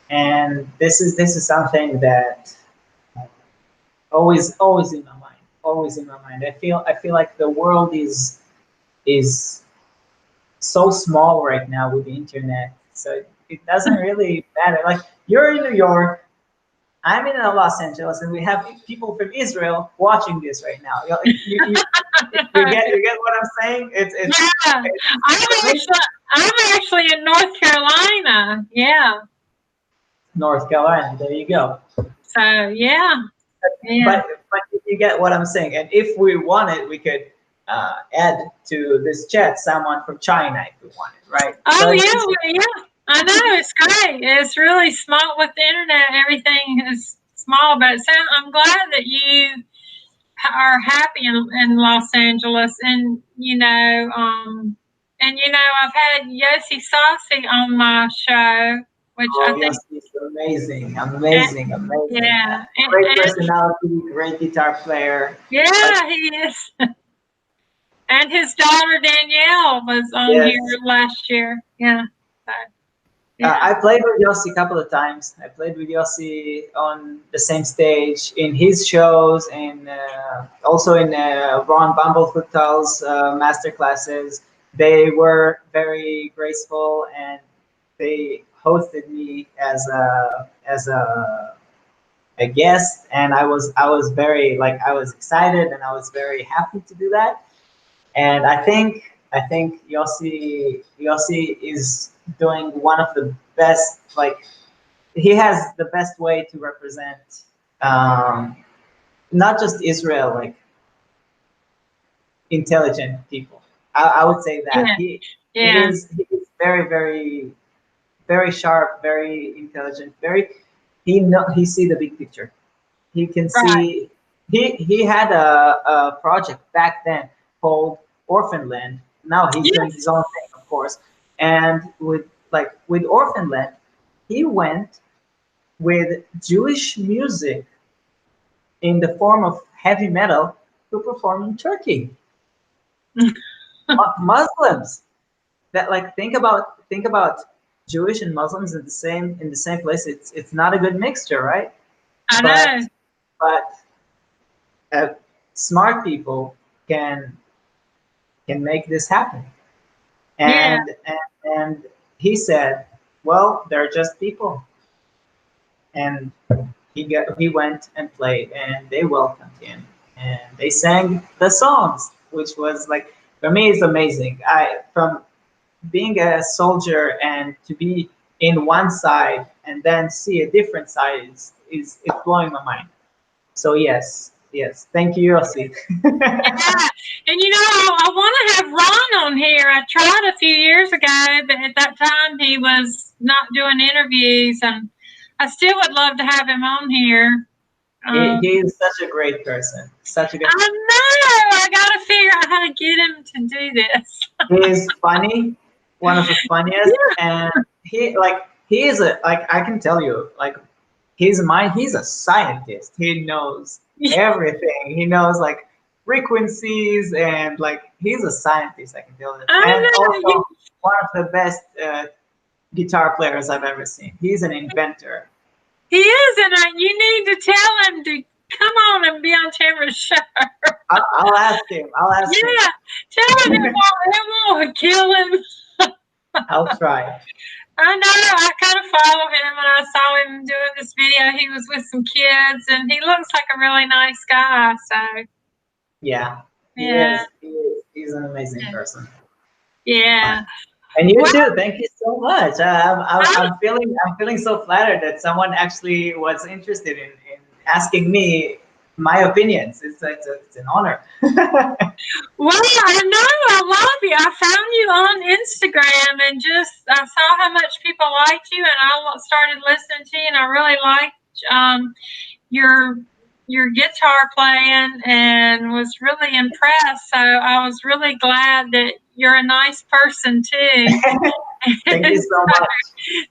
And this is something that always in my mind, always in my mind. I feel like the world is so small right now with the internet, so it doesn't really matter. Like you're in New York, I'm in Los Angeles, and we have people from Israel watching this right now. You get what I'm saying? Yeah. It's I'm actually in North Carolina. Yeah. North Carolina. There you go. So yeah. Yeah. But you get what I'm saying. And if we wanted, we could add to this chat someone from China if we wanted, right? So Oh it's yeah. Well, yeah. I know it's great. It's really small with the internet. Everything is small, but I'm glad that you are happy in Los Angeles, and I've had Yossi Saucy on my show, which I oh think, yes, it's amazing, and, amazing, amazing. yeah, Great personality, great guitar player. Like yeah, he is. And his daughter Danielle was on here yes. last year. Yeah, so, yeah, I played with Yossi a couple of times. I played with Yossi on the same stage in his shows, and also in Ron Bumblefoot's master classes. They were very graceful, and they hosted me as a guest, and I was very like I was excited, and I was very happy to do that. And I think Yossi is doing one of the best. Like he has the best way to represent um, not just Israel, like intelligent people. I would say that yeah, he yeah, is he is very sharp, very intelligent, very he see the big picture. He can right. see he had a project back then called Orphan Land. Now he's doing Yes, his own thing, of course, and with like with Orphanland, he went with Jewish music in the form of heavy metal to perform in Turkey. Muslims that like think about Jewish and Muslims in the same place. It's not a good mixture, right? I But know. but smart people can make this happen. Yeah. And he said, well, they're just people, and he went and played, and they welcomed him, and they sang the songs, which was like for me it's amazing. I from being a soldier and to be in one side and then see a different side is it's blowing my mind. So yes, thank you, Yossi. Yeah. And I want to have Ron on here. I tried a few years ago, but at that time he was not doing interviews, and I still would love to have him on here. He Um, is such a great person, such a good. I know. I got to figure out how to get him to do this. He is funny, one of the funniest, and he is a like I can tell you like his mind. He's a scientist. He knows Yeah. everything. He knows like frequencies and like he's a scientist. I can tell you, I and know. also one of the best guitar players I've ever seen. He's an inventor. He is, and you need to tell him to come on and be on Tamarah's show. I'll ask him. I'll ask him. Yeah, tell him it won't kill him. I'll try. I know. I kind of follow him, and I saw him doing this video. He was with some kids, and he looks like a really nice guy. So Yeah, he yeah, is. He is. He's an amazing person. yeah. And you Well, too. Thank you so much. I, I'm feeling so flattered that someone actually was interested in asking me my opinions. It's an honor. well, I know. I love you. I found you on Instagram, and just I saw how much people liked you, and I started listening to you, and I really liked your guitar playing, and was really impressed. So I was really glad that you're a nice person too. Thank you And so much.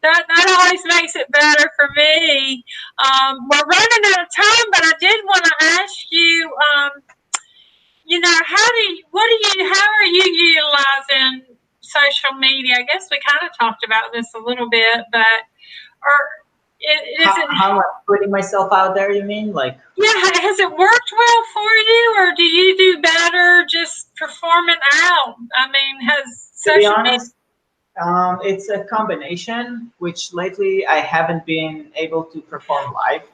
that always makes it better for me. We're running out of time, but I did want to ask you, how are you utilizing social media? I guess we kind of talked about this a little bit, but or is it? How I'm putting myself out there? You mean like? Yeah, has it worked well for you, or do you do better just performing out? I mean, has To be social media? honest, it's a combination. Which lately I haven't been able to perform live.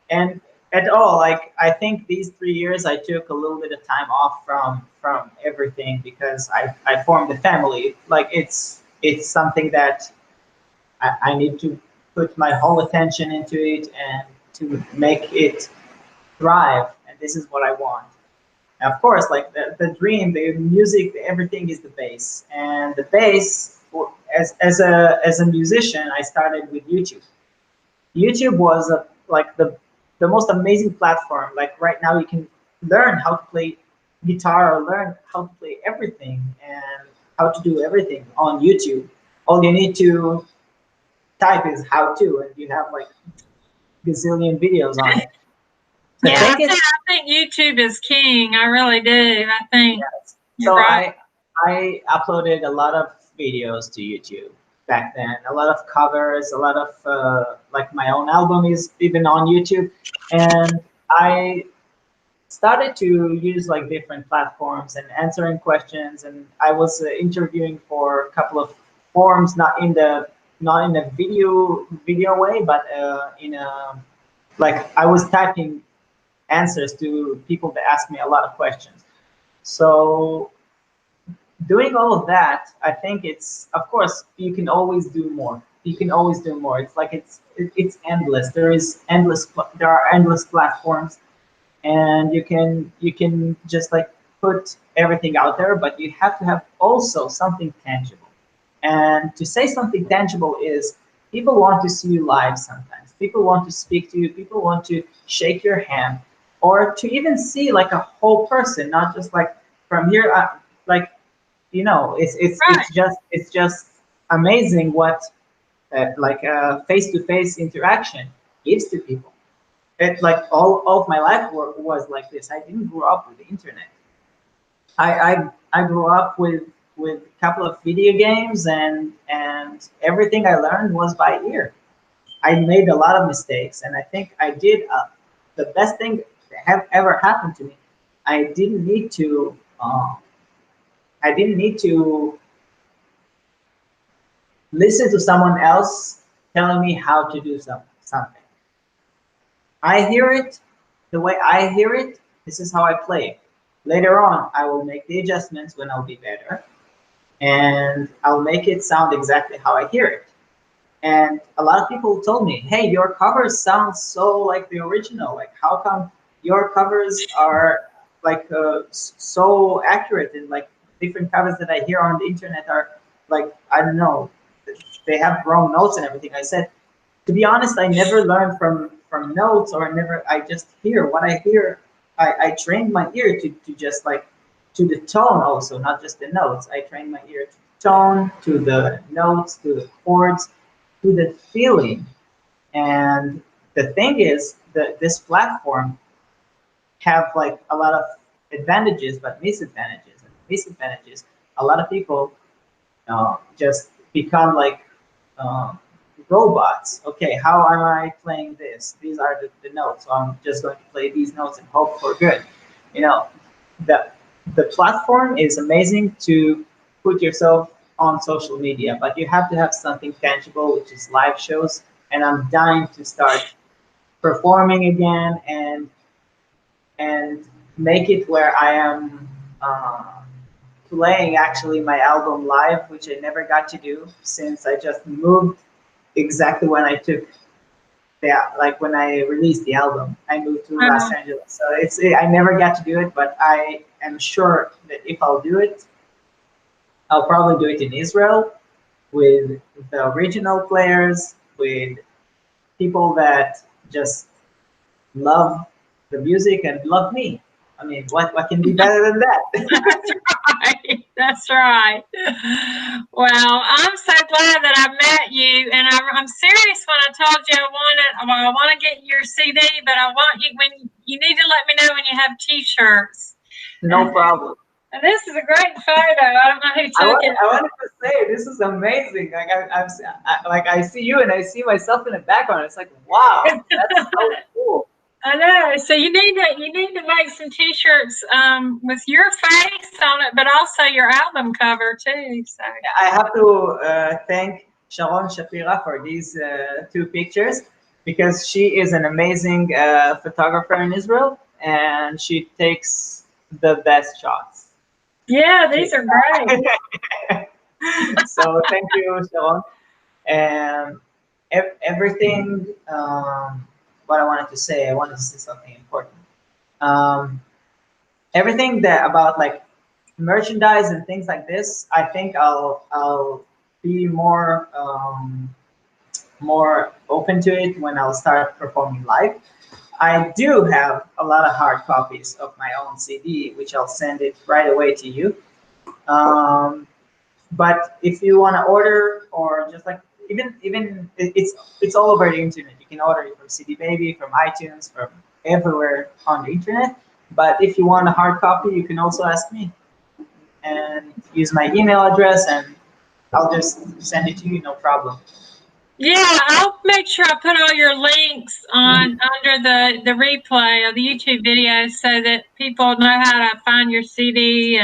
And at all, like I think these 3 years I took a little bit of time off from everything because I formed a family. Like it's something that I need to put my whole attention into it and to make it thrive. And this is what I want. And of course, like the dream, the music, everything is the bass. And the bass, as a musician, I started with YouTube. YouTube was like the most amazing platform. Like right now, you can learn how to play guitar or learn how to play everything and how to do everything on YouTube. All you need to type is how to, and you have like gazillion videos on it. The Yeah, thing is, I think YouTube is king. I really do. I think yes. you're So right. I uploaded a lot of videos to YouTube back then. A lot of covers, a lot of like my own album is even on YouTube, and I started to use like different platforms and answering questions. And I was interviewing for a couple of forums, not in a video way, but in a like I was typing answers to people that asked me a lot of questions. So doing all of that, I think it's of course you can always do more. You can always do more. It's like it's endless. There are endless platforms, and you can just like put everything out there, but you have to have also something tangible. And to say something tangible is people want to see you live sometimes. People want to speak to you. People want to shake your hand, or to even see like a whole person, not just like from here. Like it's it's Right. it's just it's just amazing what like face-to-face interaction gives to people. It like all of my life was like this. I didn't grow up with the internet. I grew up with a couple of video games, and everything I learned was by ear. I made a lot of mistakes, and I think I did the best thing that have ever happened to me. I didn't need to. I didn't need to listen to someone else telling me how to do something. I hear it the way I hear it. This is how I play it. Later on, I will make the adjustments when I'll be better, and I'll make it sound exactly how I hear it. And a lot of people told me, "Hey, your covers sound so like the original. Like, how come your covers are like so accurate? And like different covers that I hear on the internet are like, I don't know, they have wrong notes and everything." I said, to be honest, I never learned from notes, or I just hear what I hear. I trained my ear to just like to the tone also, not just the notes. I trained my ear to the tone, to the notes, to the chords, to the feeling. And the thing is that this platform have like a lot of advantages but disadvantages. And disadvantages, a lot of people just become like uh, robots. Okay, how am I playing this? These are the notes, so I'm just going to play these notes and hope for good. You know, the the platform is amazing to put yourself on social media, but you have to have something tangible, which is live shows. And I'm dying to start performing again, and make it where I am playing actually my album live, which I never got to do since I just moved exactly when I took like when I released the album. I moved to Los Angeles, so I never got to do it, but I am sure that if I'll do it, I'll probably do it in Israel with the original players, with people that just love the music and love me. I mean, what can be better than that? That's right. That's right. Well, I'm so glad that I met you, and I'm serious when I told you I want to get your CD, but I want you need to let me know when you have T-shirts. No problem. And this is a great photo. I don't know who took it. I wanted to say this is amazing. Like like I see you and I see myself in the background. It's like, wow, that's so cool. I know. So you need to make some T-shirts with your face on it, but also your album cover too. So I have to thank Sharon Shapira for these two pictures, because she is an amazing photographer in Israel, and she takes the best shots. yeah, these are great. So thank you, Sharon. And everything. What I wanted to say something important. Um, Everything that about like merchandise and things like this, I think I'll be more open to it when I'll start performing live. I do have a lot of hard copies of my own CD, which I'll send it right away to you. Um, but if you want to order, or just like it's all over the internet. You can order it from CD Baby, from iTunes, from everywhere on the internet. But if you want a hard copy, you can also ask me and use my email address, and I'll just send it to you, no problem. Yeah, I'll make sure I put all your links on under the replay of the YouTube video so that people know how to find your CD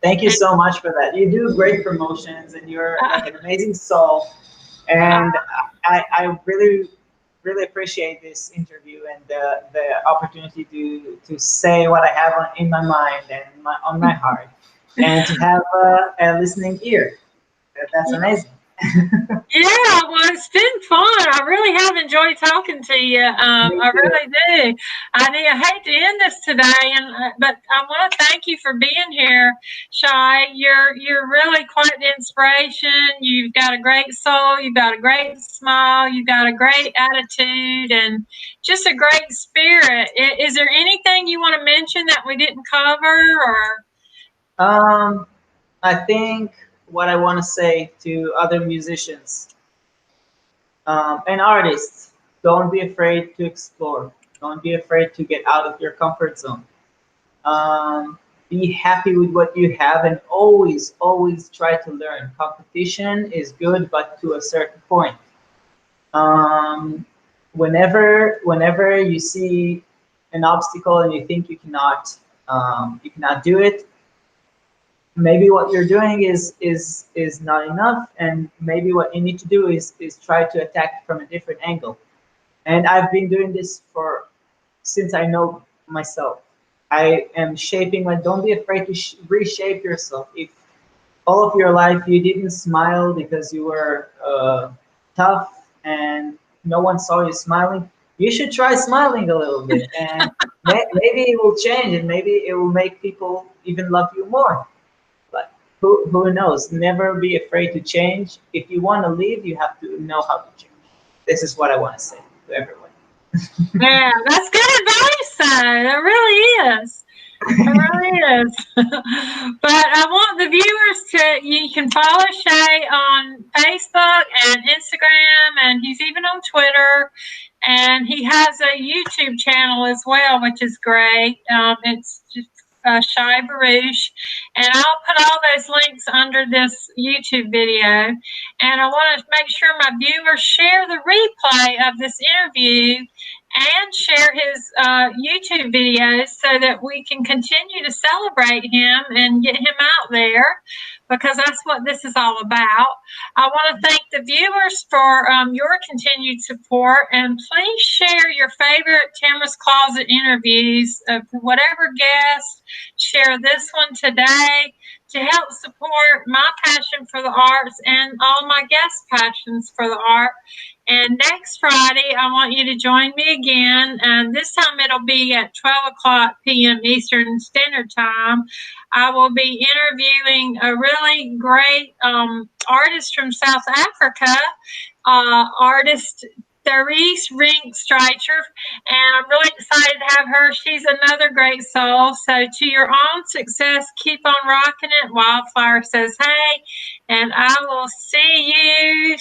Thank you and so much for that. You do great promotions, and you're uh, like an amazing soul. And I really appreciate this interview and the opportunity to say what I have in my mind and on my heart, and to have a listening ear. That's amazing. yeah, well, it's been fun. I really have enjoyed talking to you. Me I too. really do. I hate to end this today, but I want to thank you for being here, Shai. You're really quite the inspiration. You've got a great soul. You've got a great smile. You've got a great attitude, and just a great spirit. Is there anything you want to mention that we didn't cover, or? Um, I think what I want to say to other musicians and artists. Don't be afraid to explore. Don't be afraid to get out of your comfort zone. Um, be happy with what you have and always try to learn. Competition is good, but to a certain point. Um, whenever you see an obstacle and you think you cannot do it, maybe what you're doing is not enough, and maybe what you need to do is try to attack it from a different angle. And I've been doing this for since I know myself. I am shaping. Like, don't be afraid to reshape yourself. If all of your life you didn't smile because you were tough and no one saw you smiling, you should try smiling a little bit, and maybe it will change, and maybe it will make people even love you more. But who knows? Never be afraid to change. If you want to leave, you have to know how to change. This is what I want to say to everyone. Yeah, that's good advice, though. It really is. It really is. But I want the viewers to, you can follow Shai on Facebook and Instagram, and he's even on Twitter. And he has a YouTube channel as well, which is great. It's just Shai Baruch. And I'll put all those links under this YouTube video. And I want to make sure my viewers share the replay of this interview and share his YouTube videos so that we can continue to celebrate him and get him out there, because that's what this is all about. I want to thank the viewers for your continued support, and please share your favorite Tamarah's Closet interviews of whatever guest. Share this one today to help support my passion for the arts and all my guest passions for the art. And next Friday, I want you to join me again. And this time it'll be at 12 o'clock p.m. Eastern Standard Time. I will be interviewing a really great artist from South Africa, artist Therese Ringstreicher, and I'm really excited to have her. She's another great soul. So to your own success, keep on rocking it. Wildflower says hey, and I will see you